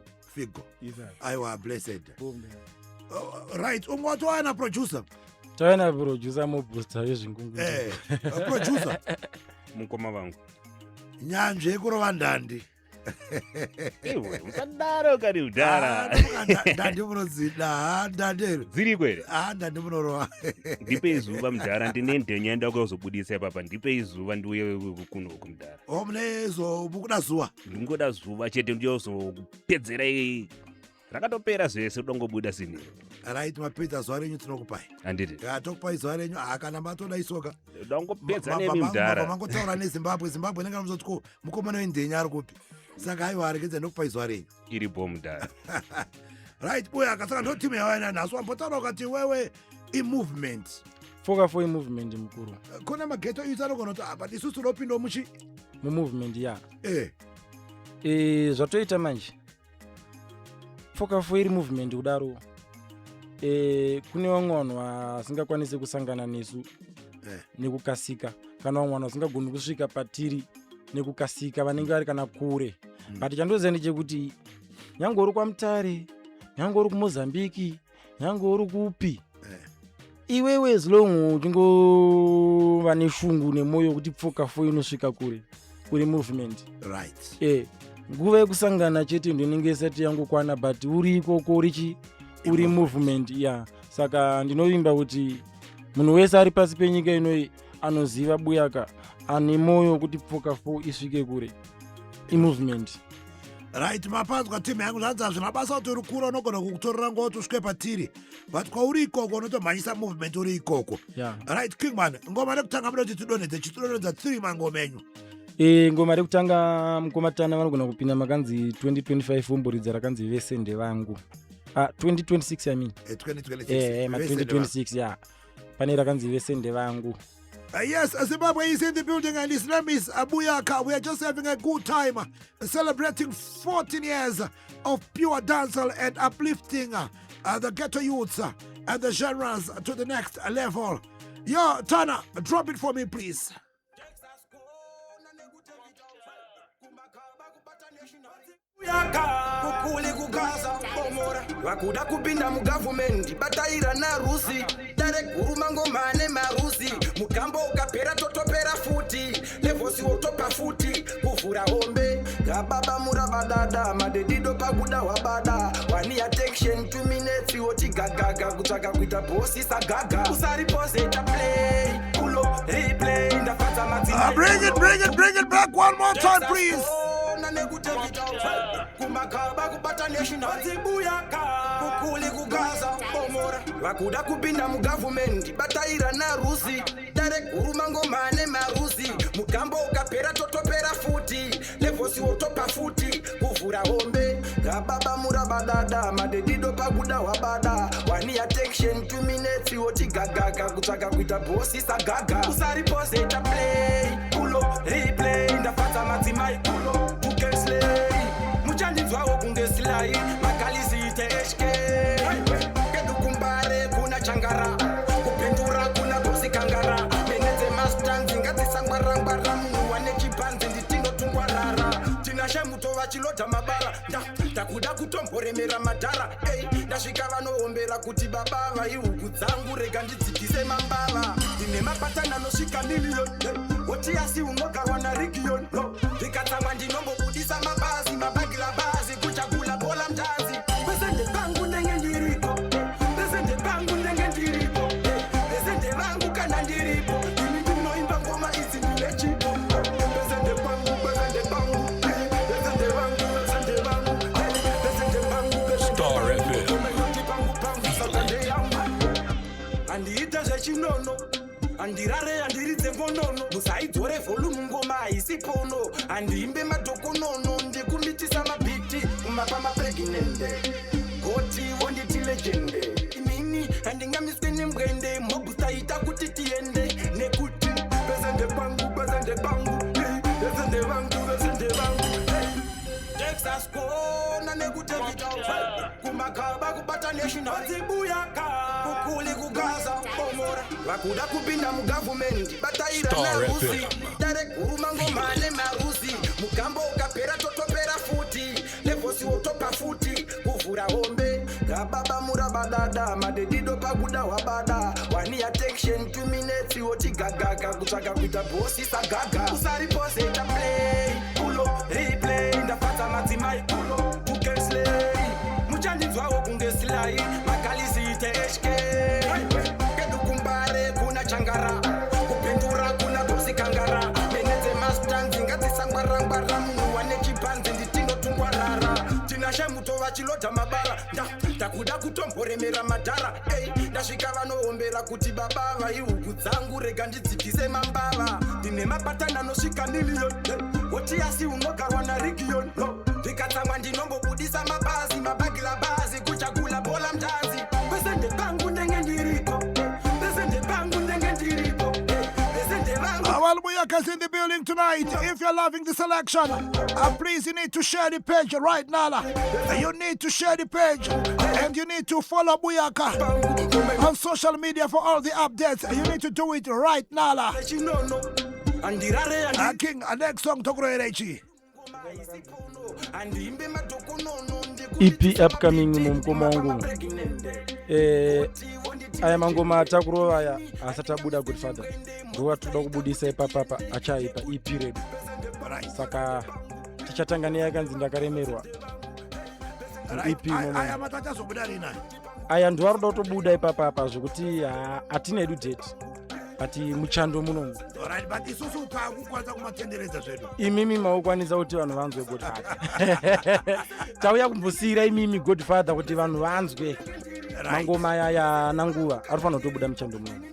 Yes, aiwa blessed. Right, watowana producer? Tawana producer mubooster yezvingungu. Producer mukoma vangu nyanzve yekurova ndandi. Ewe mukadaro kari udara ndandi munozida ndandero dziri kwere ndandi munorova ndipe izuva mudhara ndine ndenya enda kuzobudisa papa ndipe izuva ndiuye kuno kumudhara munezo mukuda zuva ndingoda zuva chete ndiyozopedzera rakatopera zvese dongobuda sini. Right, mapedza zuva renyu tinokupai handiti tokupai zuva renyu kana matoda isoka dongopedza nemi mudhara mangotaura nezimbabwe nenge namuzoti mukomana wendenya ari kupi, saka aiwa aregedza ndokupai zuva renyu iripo mudhara. Right, Buyaka, saka ndo timu yawaina naso wambotaura ukati wewe imovement Foka movement mukuru. Kuna mageto youth anogona kuti but isusu ropinda mumovement zvatoita manje Foka iri movement kudaro kune vamwe vanhu vasingakwanisi kusangana nesu nekukasika, kana vamwe vanhu vasingagoni kusvika patiri nekukasika vanenge vari kana kure. But chandoziva ndechekuti nyange uri kwaMutare, nyange uri kuMozambiki, nyange uri kupi, iwewe zilongo uchingova neshungu nemoyo kuti Foka inosvika kure movement. Right. Nguva yekusangana chete ndinenge isati yangokwana, but uri ikoko uri movement saka ndinovimba kuti munhu wese ari pasi penyika inoyi anoziva Buyaka ane moyo kuti Foka isvike kure imovement. Right, mapanzwa timu yangu zvanzi zvinabasa kuti uri kura unogona kukutorera nguva kuti usvike patiri, but kwauri ikoko unotomhanyisa movement uri ikoko. Right, Kingman, ngoma rekutanga muda kuti tidonedze chitidonedza 3 mangoma enyu. Ngoma rekutanga mukomatana vanogona kupinda makanzi 2025 umburidza rakanzi vesende vangu 2026 I mean 2026 pane rakanzi vesende vangu. Yes, Zimbabwe is in the building and his name is Buyaka. We are just having a good time celebrating 14 years of pure dancehall and uplifting the ghetto youths and the genres to the next level. Yo, Tana, drop it for me, please. Kukuli kukaza bomora wakuda kupinda mugavumenti bataira narusi dare guruma ngomane marusi mukambo ukapera totopera futi levosi wotopa futi kuvhura hombe Gababa murabadada madedido paguda wabada wani attention 2 minutes woti gagaga kutsvaka kuita bosi sagaga usari pose ta play pulo replay ndafata matina bring it back one more time please. Kumakaba kubata national Buyaka kukuli kugaza bomora vakuda kupinda mugovernment bataira na rusi direct urumangomane marusi mugambo ukapera totopera futi levosi wotopa futi kuvhura hombe gababa murabadada madedido paguda wabada wani attention 2 minutes woti gagaga kutsvaka kuita bosi sagaga usari pose ta play pulo replay ndafata madzimai pulo muchandinzwawo kunge silai makalizite HK kedukumbare kuna changara kupindura kuna kosikangara meneze mastanzi ngatisangwarangwara munhu wane chipanzi nditindotungwarara tinashe mutova chilodha mabara ndakuda kutomboremera madhara ndasvika vanoombera kuti baba vaihuku dzangu rega ndidzikise mambava ndine mapatana anosvika miliyoni wotiasi unogarwa naregion vikatsamwa ndinombobudisa mabazi mabagila bazi kuchagula bola mtanzi pezende vangu ndenge ndiriko pezende vangu ndenge ndiriko pezende vangu kana ndiripo ini ndinoimba ngoma idzi ndinechipo pezende vangu pezende vangu pezende vangu pezende vangu pezende vangu Star FM satande yangu andiita zvechinono andirare andiridze ngonono musaidzore volume ngoma isipono andimbe madhokonono ndikumitisa mabhiti kumapa mapregnende goti wonditi legende imini handingamiswe nembwende mobusaita kuti tiende nekuti pezende pangu pezende vangu Texas kona nekuti kumakaba kubata national Buyaka kukuli kugaza bomora vakuda kupinda mugovernment bataira narusi direct urumangomane marusi mugambo ukapera totopera futi levosi wotopa futi kuvhura hombe gababa murabadada madedido paguda wabada wani attention 2 minutes woti gagaga kutsvaka kuita bosi sagaga usari pose ta play pulo replay ndafata madzimai pulo ukenslay muchandinzwawo kunge silai makalizite HK kedukumbare kuna changara kupindura kuna kosikangara meneze mastanzi ngatisangwarangwara munhu wane chipanzi nditindotungwarara tinashe mutova chilodha mabara ndakuda kutomboremera madhara ndasvika vanoombera kuti baba vaihuku dzangu rega ndidzikise mambava ndine mapatana anosvika miliyoni wotiasi unogarwa naregion vikatsamwa ndinombobudisa mabazi mabagila bazi kuchagula bola mtanzi pezende vangu ndenge ndiriko pezende vangu ndenge ndiriko pezende vangu. Well, Buyaka's in the building tonight. If you're loving the selection, please you need to share the page right now. You need to share the page and you need to follow Buyaka on social media for all the updates. You need to do it right now. King, next song to grow EP upcoming mumkoma wangu aya mangoma atakurova aya asatabuda Godfather ndowa toda kubudisa ipapapa achaipa EP ready saka tichatangania yakanzi ndakaremerwa EP aya matachazobuda rina aya ndowaroda kutobuda ipapapa zvokuti hatina edu date ati muchando munongo alright but isusu takukwanisa kumatendereza zvedu imimi maukwanisa kuti vanhu vanzwe Godfather tauya kumbosiyira imimi Godfather kuti vanhu vanzwe mangoma aya nanguva arifana kutobuda muchando munongo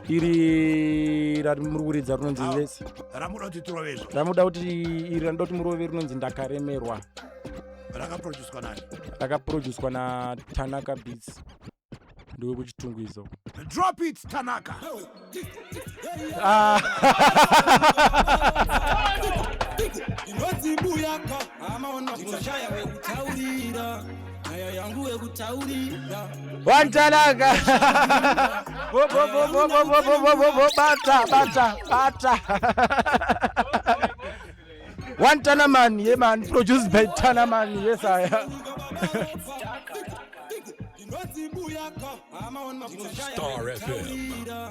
iri rari muri kuridza rinonzi lesi ramuda kuti iri ranoda kuti murove rinonzi ndakaremerwa rakaproducwa naTanaka Beats ndiwe kuchitungwizo drop it Tanaka Buyaka amaona kushaya wekutaurira aya yangu wekutaurira Wantanaka bata One Tanaman, yeah man, produced by Tanaman, yes I am. Star FM.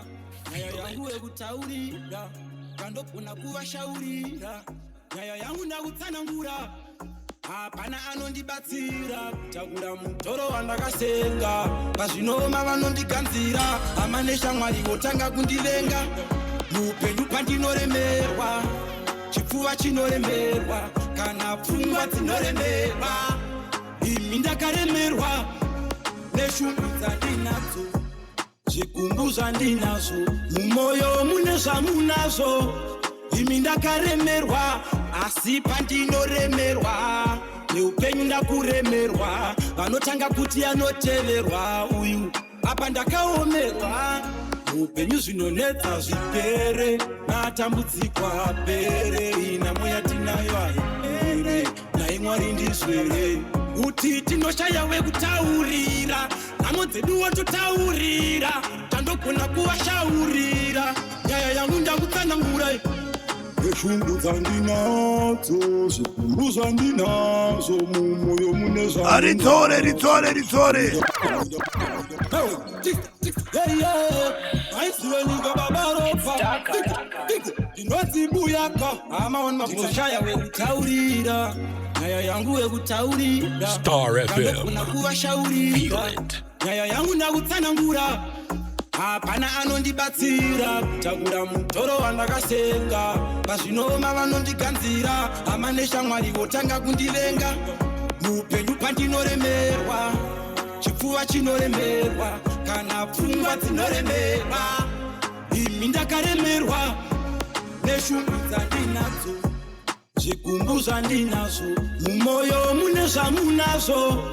nyaya yangu ndakutsanangura hapana anondibatsira takura mutoro wandakasenga pazvinoma vanondiganzira hama neshamwari votanga kundivenga muupenyu pandinoremerwa chipfuva chinoremerwa kana pfungwa dzinoremerwa imi ndakaremerwa neshungu dzandinadzo zvikumbu zvandinazvo mumwoyo mune zvamunazvo imi ndakaremerwa asi pandinoremerwa neupenyu ndakuremerwa vanotanga kuti anoteverwa uyu apa ndakaomerwa upenyu zvinonetsa zvipere natambudziko apere inamo yatinayo haipere nai mwari ndizvere kuti tinoshaya wekutaurira nhamo dzedu wototaurira tandogona kuvashaurira nyaya yangu ndakutsanangura eshungu dzandinadzo zvikumbu zvandinazo mumwoyo mune ritore aisiwenyika babaropa inodzi buyaka amaonmakushaya wekutaurira nyaya yangu wekutaurira ndandogona kuvashaurira nyaya yangu ndakutsanangura hapana anondibatsira takura mutoro wandakasenga pazvinoma vanondiganzira hama neshamwari votanga kundivenga muupenyu pandinoremerwa chipfuva chinoremerwa kana pfungwa dzinoremerwa imi ndakaremerwa neshungu dzandinadzo zvikumbu zvandinazvo mumwoyo mune zvamunazvo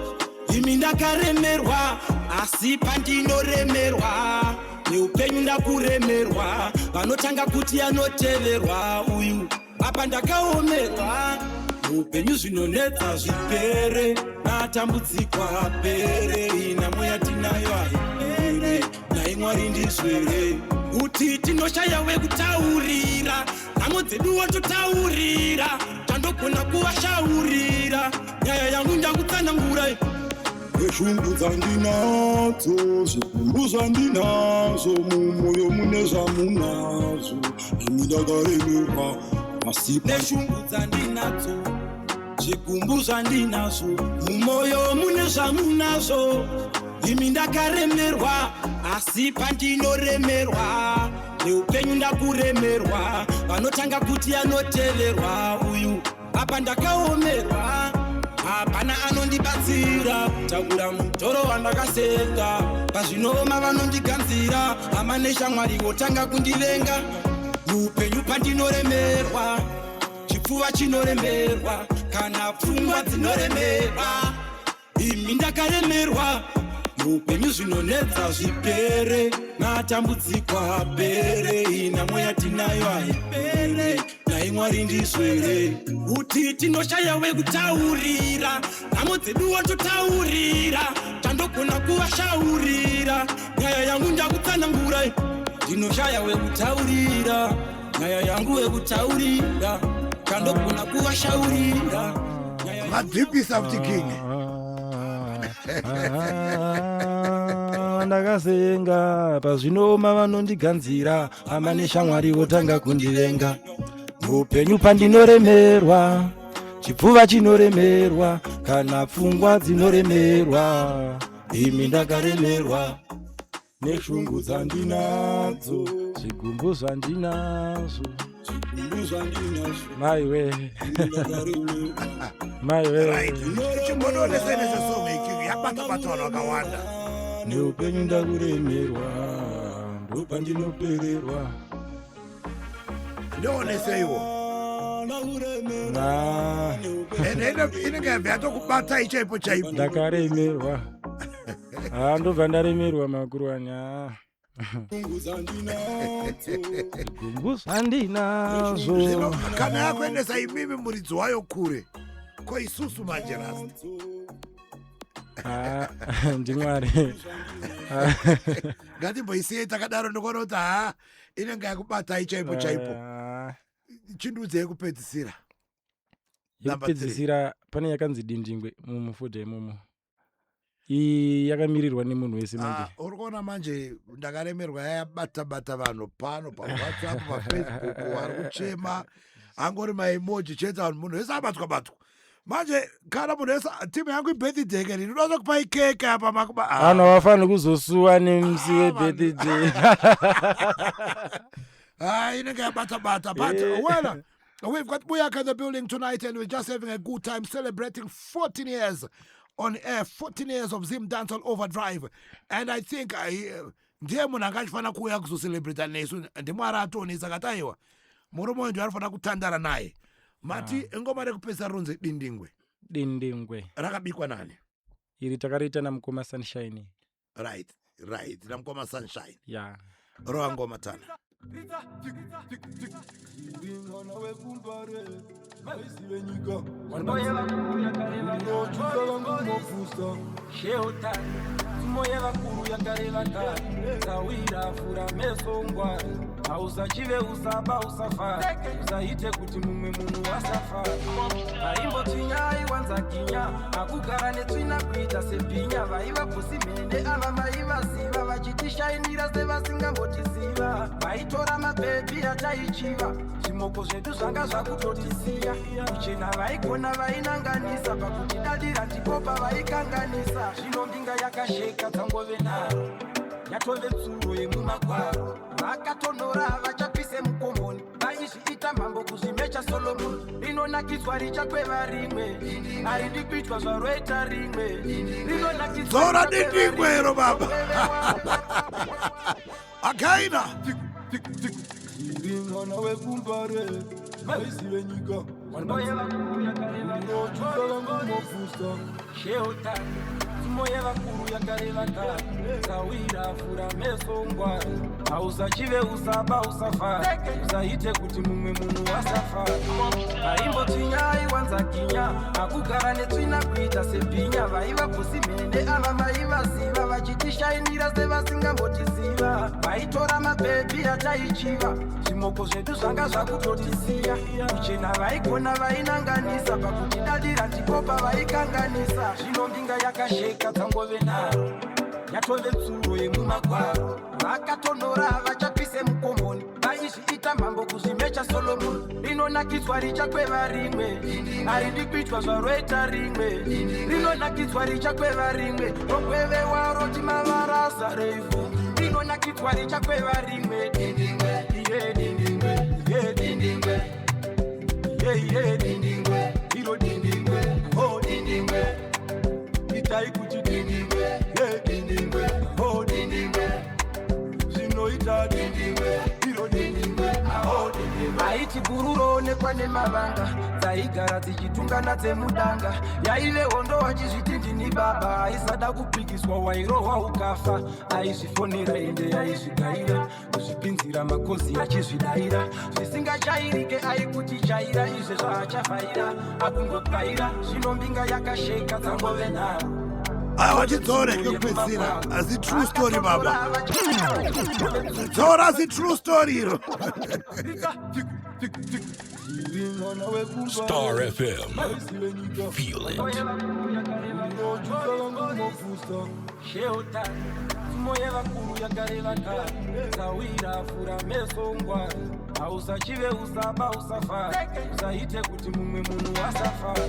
imi ndakaremerwa asi pandinoremerwa neupenyu ndakuremerwa vanotanga kuti anoteverwa uyu apa ndakaomerwa upenyu zvinonetsa zvipere natambudziko apere inamo yatinayo haipere nai mwari ndizvere kuti tinoshaya wekutaurira nhamo dzedu wototaurira tandogona kuvashaurira nyaya yangu ndakutsanangura eshungu dzandinadzo zvikumbu zvandinazo mumwoyo mune zvamunazvo imi ndakaremerwa asi neshungu dzandinadzo zvikumbu zvandinazo mumwoyo mune zvamunazvo imi ndakaremerwa asi pandinoremerwa neupenyu ndakuremerwa vanotanga kuti anoteverwa uyu apa ndakaomerwa hapana anondibatsira takura mutoro wandakasenga pazvinoma vanondiganzira hama neshamwari votanga kundivenga muupenyu pandinoremerwa chipfuva chinoremerwa kana pfungwa dzinoremerwa imi ndakaremerwa muupenyu zvinonetsa zvipere natambudziko apere inamo yatinayo haipere nai mwari ndizvere kuti tinoshaya wekutaurira nhamo dzedu wototaurira tandogona kuvashaurira nyaya yangu ndakutsanangura ndinoshaya wekutaurira nyaya yangu wekutaurira tandogona kuvashaurira madhipisa mutikinge ndakasenga pazvinoma vanondiganzira hama neshamwari votanga kundivenga muupenyu pandinoremerwa chipfuva chinoremerwa kana pfungwa dzinoremerwa imi ndakaremerwa neshungu dzandinadzo zvigumbu zvandinazvo maiwe yabata vanhu vakawanda neupenyu ndakuremerwa ndopandinopererwa ndioneseiwo inenge yabva yatokubata ichaipo chaipo ndakaremerwa ndobva ndaremerwa makurwanya gumbu zvandinazvo kana yakuendesa imimi muridzi wayo kure ko isusu manje rasta ndimwari ngatimboisiyei takadaro ndikuona kuti inenge yakubatai chaipo chaipo chindudzi yekupedzisira pane yakanzi dindingwe mumufudha imomo iyi yakamirirwa nemunhu wese manje uri kuona manje ndakaremerwa yabata-bata vanhu pano paWhatsApp paFacebook vari kuchema angori maemoji cheta munhu wese abatwa manje kana munhu wese timu yangu ibirthday ke ndinoda kupa ikeke apa makuba wafana kuzosuwa nemsi webirthday inenge yabata but well, we've got Buyaka in the building tonight and we're just having a good time celebrating 14 years on air, 14 years of Zimdancehall Overdrive. And I think ndiye munhu angachifana kuuya kuzocelebrata nesu ndimwari atonisa kataiwa murume ndio arifana kutandara naye mati ngoma rekupesa ronze dindingwe rakabikwa nani iri takarita namukoma Sunshine right namukoma Sunshine yeah roa ngoma tana moya vakuru yakareva kare sawira fura mesongwa hausachive usaba usafara usaite kuti mumwe munhu wasafara haimboti nyai wanzakinya akugara netsvina kuita sebhinya vaiva pusimende ava mai vaziva vachitishainira sevasingambotiziva vaitora mabhebhi ataichiva zvimoko zvedu zvanga zvakutotisiya kuchena vaikona vainanganisa pakutidadira ndipo pavaikanganisa zvino mbinga yakasheka dzangove naro yatove tsuro yemumagwaro vakatonhora vachapise mukomboni vaizviita mhambo kuzvimecha solomoni rinonakidzwa richakweva rimwe haridi kuitwa zvaroita rimwe rinonakidzora dindingwero baba akaina mwana wekumbare maizive nyika moya vakuru yakareva kare sawira fura mesongwa hausachive usaba usafara usaite kuti mumwe munhu wasafara haimboti nyai wanzakinya akugara netsvina kuita sebhinya vaiva pusimende ava mai vaziva vachitishainira sevasingambotiziva vaitora mabhebhi ataichiva zvimoko zvedu zvanga zvakutotisiya kuchena vaikona vainanganisa pakutidadira ndipo pavaikanganisa zvino mbinga yakasheka dzangove naro yatove tsuro yemumagwaro vakatonhora vachapise mukomboni vaizviita mhambo kuzvimecha solomoni rinonakidzwa richakweva rimwe haridi kuitwa zvaroita rimwe rinonakidzwa richakweva rimwe rokwevewa roti mavarasa reifu rinonakidzwa richakweva rimwe dindingwe iro dindingwe oh dindingwe itai kuti dindingwe dindingwe oh dindingwe zvinoita dindingwe iro dindingwe oh dindingwe aiti gururo nekwane mavanga dzaigara dzichitungana dzemudanga yaive hondo wachizviti ndini baba aisada kupikiswa wairohwa ukafa aizvifonera ende yaizvigaira kuzvipinzira makozi achizvidayira zvisingachairike aikuti chaira izve zvaachafaira akungokaira zvino mbinga yakasheka dzangove naro wachidzore kekupedzisira asi true story baba dzora asi true story iro Star FM. Feel it. moya vakuru yakareva kare sawira fura mesongwa hausachive usaba usafara usaite kuti mumwe munhu wasafara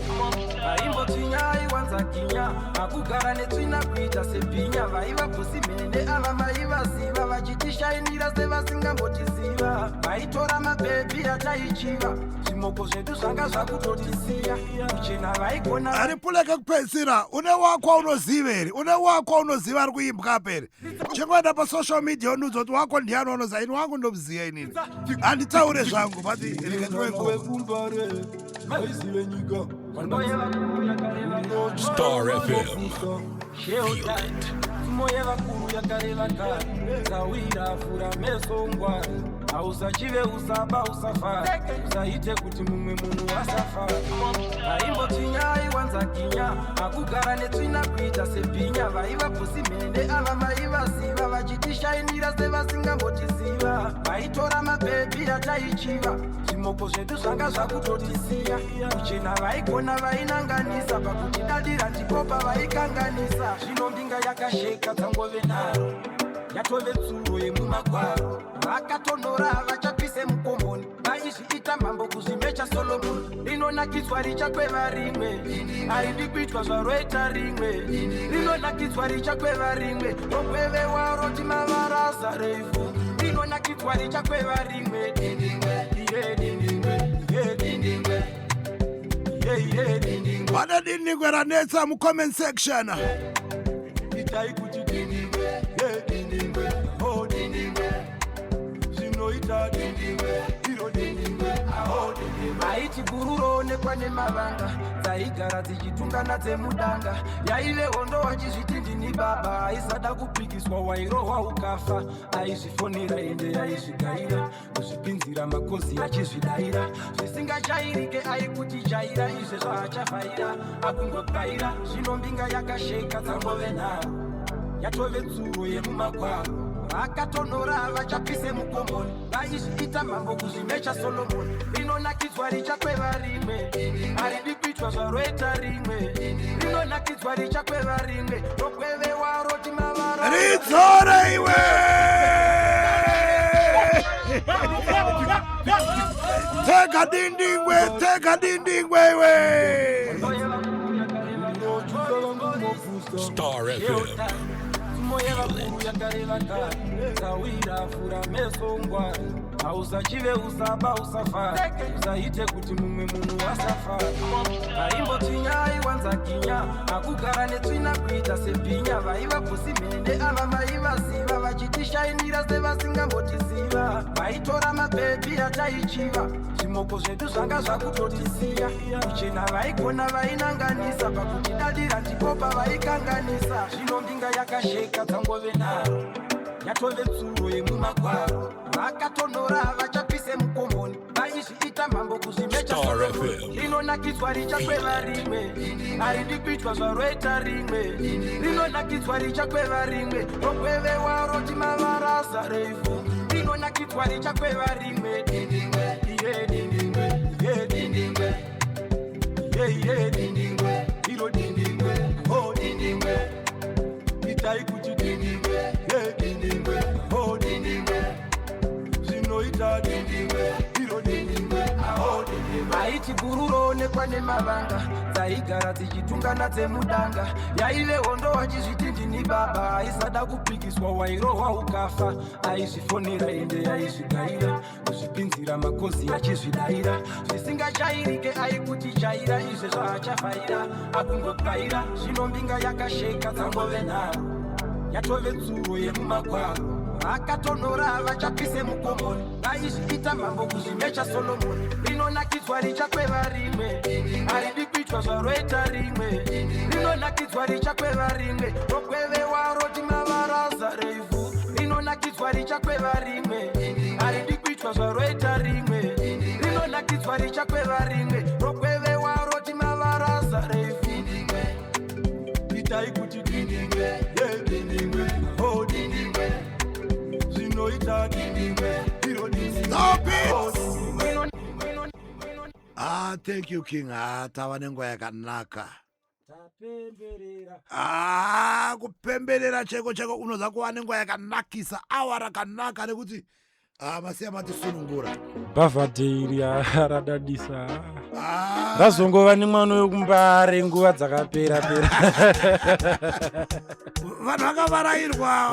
haimboti nyai wanzakinya akugara netsvina kuita sebhinya vaiva pusimende ava mai vaziva vachitishainira sevasingambotiziva vaitora mabhebhi ataichiva zvimoko zvedu zvanga zvakutotisiya kuchena vaikona aripuleke kupedzisira une wako aunoziva here une wako aunoziva ari kuimbwa pere chengoenda pasocial media unudza kuti wako ndiani wanoziva ini wangu ndomuziva inini handitaure zvangu but wekumbare maizive nyika Star FM. Feel it. moya vakuru yakareva kare sawira fura mesongwa hausachive usaba usafara usaite kuti mumwe munhu wasafara haimboti nyai wanzakinya akugara netsvina kuita sebhinya vaiva pusimende ava mai vaziva vachitishainira sevasingambotiziva vaitora mabhebhi ataichiva zvimoko zvedu zvanga zvakutotisiya kuchena vaikona vainanganisa pakutidadira ndipo pavaikanganisa zvino mbinga yakasheka dzangove naro yatove tsuro yemumagwaro vakatonhora vachapise mukomboni vaizviita mhambo kuzvimecha rinonakidzwa richakweva rimwe haidi kuitwa zvaroita rimwe rinonakidzwa richakweva rimwe rokweve waro timavarasa refu rinonakidzwa richakweva rimwe Vana dindingwe ranetsa mu comment section. itai kuti dindingwe dindingwe oh dindingwe zvinoita dindingwe iro dindingwe aho dindingwe haiti gururo onekwa nemavanga dzaigara dzichitungana dzemudanga yaive hondo wachizviti ndini baba aisada kupikiswa wairohwa ukafa aizvifonera ende yaizvigaira kuzvipinzira makozi achizvidaira zvisingajairike aikuti jaira izve zvaachavhaira akungogaira zvino mbinga yakasheka dzangove nharo yatove tsuro yemumagwaro akatonora vachapise mukomboni vaizviita mambo kuzvimecha solomoni rinonakidzwa richakweva rimwe haridi kuitwa zvaroita rimwe rinonakidzwa richakweva rimwe rokweve waro timavara Ridzore iwe! Tega dindingwe iwe! Star FM. moyo vakuru yakareva kare kawira fura meso ngwari hausachive usaba usafari usaite kuti mumwe munhu wasafari haimboti nyai wanzakinya hakugara netsvina kuita sebhinya vaiva kusimhende ava maivaziva vachitishainira sevasingambotiziva vaitora mabhebhi ataichiva zvimoko zvedu zvanga zvakutotisiya kuchena vaikona vainanganisa pakutidadira ndipo pavaikanganisa zvino mbinga yakasheka dzangove nharo yatove tsuro yemumagwaro vakatonora vachapise mukomboni vaizviita mambo kuzvimecha solomoni rinonakidzwa richakweva rimwe haridi kuitwa zvaroita rimwe rinonakidzwa richakweva rimwe rokweve waro timavarasa refu rinonakidzwa richakweva rimwe dindingwe iro dindingwe oh dindingwe itai kuti dindingwe dindingwe oh dindingwe zvinoita dindingwe iro dindingwe aho dindingwe haiti gururo onekwa nemavanga dzaigara dzichitungana dzemudanga yaive hondo wachizviti ndini baba aisada kupikiswa wairohwa ukafa aizvifonera ende yaizvigaira kuzvipinzira makozi achizvidaira zvisingajairike aikuti jaira izve zvaachavhaira akungogaira zvino mbinga yakasheka dzangove nharo yatove tsuro yemumagwaro akatonora vachapise mukomboni vaizviita mambo kuzvimecha solomoni rinonakidzwa richakweva rimwe haridi kuitwa zvaroita rimwe rinonakidzwa richakweva rimwe rokweve waro timavarasa refu rinonakidzwa richakweva rimwe haridi kuitwa zvaroita rimwe rinonakidzwa richakweva rimwe rokweve waro timavarasa refu itai kuti dindingwe dindingwe oh dindingwe zvinoita dindingwe iro dindingwe Stop it! Thank you King. Tava nenguva yakanaka. Kupemberera cheko unoza kuva nenguva yakanakisa awa rakanaka nekuti masiya matisunungura bhavhadheiri radadisa razongova nemwano wekumbare nguva dzakapera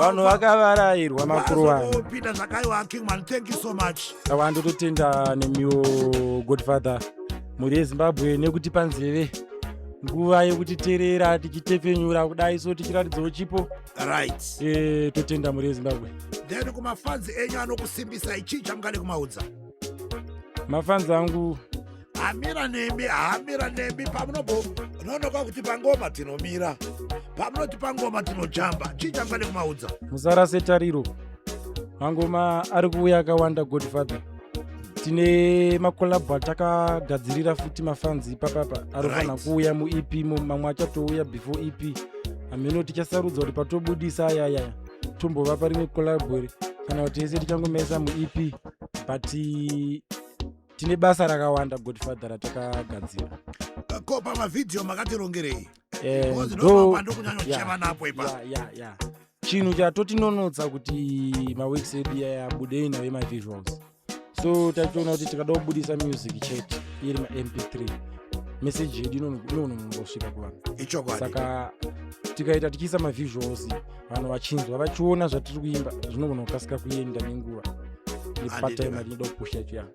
vanhu vakavarairwa makuru vanhu Peter zvakaiwa Kingman. Thank you so much. awandototenda nemiwo Godfather muri yeZimbabwe nekuti panzeve nguva yekutiterera tichitepfenyura kudai so tichiratidzawo chipo Right. totenda muri yeZimbabwe. Then kumafanzi enyu anokusimbisa ichi chamungade kumaudza. Mafanzi angu hamira nemi pamunonoka kuti pangoma tinomira pamunoti pangoma tinojamba chii chamungade kumaudza. musarase tariro mangoma ari kuuya akawanda Godfather. Tine makolabhu atakagadzirira futi mafanzi papapa arofana kuuya muEP mamwe achatouya before EP ameno tichasarudza kuti patobudisa ayaya tombova parimwe kolabhu kana kuti ese tichangomesa muEP but tine basa rakawanda Godfather ratakagadzira. Ko pamavhidhiyo makatirongerei ndokunyanya napo ipa chinhu chatotinonotsa kuti maworks edu abudei nawe mavisuals so tachiona kuti tikada kubudisa music chete iri maMP3 message yedu inonombosvika kuvanhu. Ichokwadi. Saka tikaita tichiisa mavisuals vanhu vachinzwa vachiona zvatiri kuimba zvinogona kukasika kuenda nenguva nepatime atinoda kupusha chiya.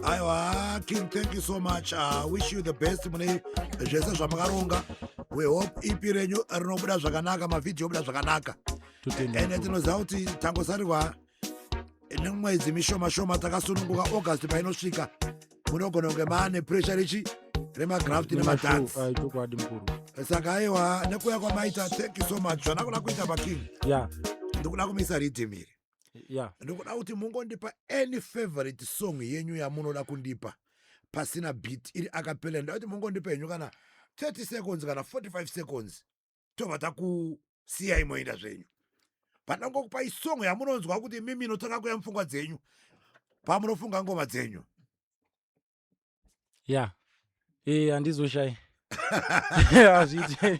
Aiwa, King, thank you so much. Wish you the best mune zvese zvamakaronga. We hope EP renyu rinobuda zvakanaka, mavideo obuda zvakanaka. Ende tinoziva kuti tangosarirwa nemwedzi mishoma takasununguka August painosvika munogona kunge maane pressure richi remagraft nemadance. Chokwadi mukuru. Saka aiwa, nekuya kwamaita, thank you so much. Zvanakuda kuita paKing. Yeah. Ndikuda kumisa rhythm iri. Yeah. Ndikuda kuti mungondipa any favorite song yenyu yamunoda kundipa pasina beat iri acapella. Ndikuti mungondipa yenyu kana 30 seconds kana 45 seconds tobva takusiya imoenda zvenyu. Pandangokupa isong yamunonzwa kuti mimi notaka kuya mupfungwa dzenyu pamunofunga ngoma dzenyu. Yeah. Handizoshai. Azviti.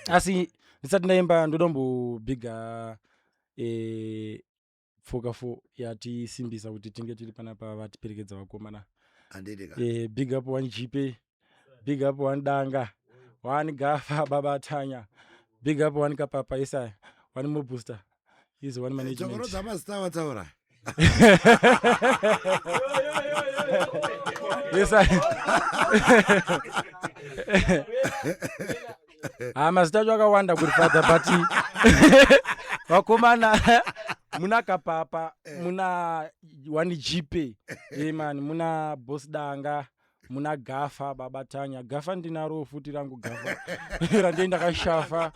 Asi ndisati ndaimba ndodombobiga foka 4 yatisimbisa kuti tinge tiri panapa vatiperekedza vakomana. Big up one GP, big up one Danga, one Gafa Baba Tanya, big up one Kapapa Isai, one more booster. He's one management. Yes, I must tell you I wonder good father party. Wakomana muna Kapapa, muna one GP, man, muna boss Danga, muna Gafa Baba Tanya. Gafa ndinaro futi rangu Gafa. Randenda kashafa.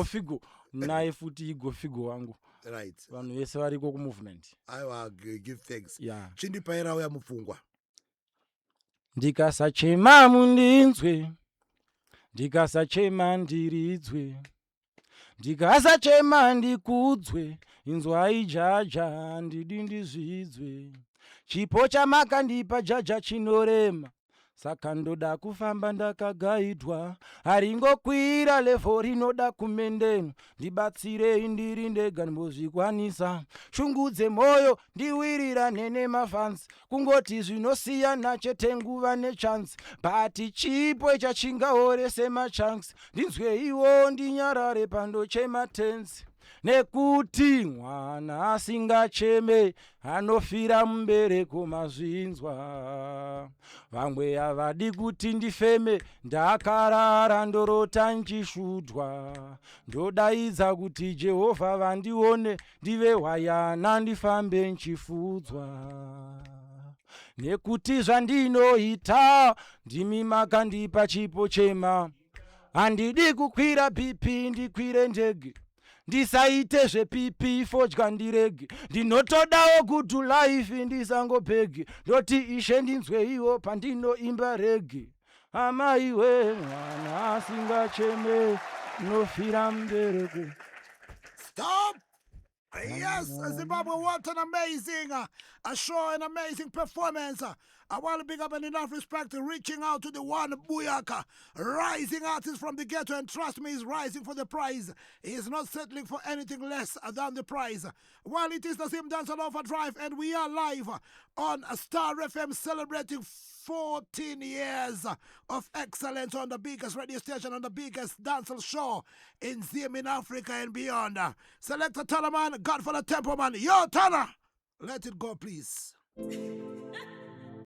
Figo. Nae futi figo wangu. Right. Vanhu vese variko ku movement. Aiwa, give thanks. Yeah. Chindipaira uya mupfungwa. Ndikasachema mundinzwe, ndikasachema ndiridzwe, ndikasachema ndikudzwe, inzwai jaja ndidi ndizvidzwe, chipo chamakandipa jaja chinorema, saka ndoda kufamba ndakagaidwa, haringokwira levo rinoda kumendeno, ndibatsirei ndiri ndega ndimbozvikwanisa, shungudze moyo ndiwirira nene mafansi, kungoti zvinosiyana chete nguva nechansi, bati chipo chachingaorese machanks, ndinzweiwo ndinyarare pandochema tenzi, nekuti mwana asingacheme anofira mumbereko mazvinzwa, vamwe havadi kuti ndifeme ndakarara ndorota nchisvudwa, ndodaidza kuti Jehovha vandione ndive hwayana ndifambe nchifudzwa, nekuti zvandinoita ndimi makandipa chipo chema, handidi kukwira BP ndikwire ndege, ndisaite zvepipi fodya ndirege, ndinotodawo good life ndisangopege, ndoti Ishe ndinzweiwo pandinoimba rege, amaiwe mwana asingacheme nofira mbereko. Stop! Yes, Zimbabwe, what an amazing show, an amazing performance. I want to big up and enough respect to reaching out to the one Buyaka, rising artist from the ghetto, and trust me, he's rising for the prize. He is not settling for anything less than the prize. Well, it is the Zimdancehall Overdrive, and we are live on Star FM celebrating 14 years of excellence on the biggest radio station, on the biggest dancehall show in Zim in Africa and beyond. Selector Templeman, Godfather Templeman, your Tanner. Let it go, please.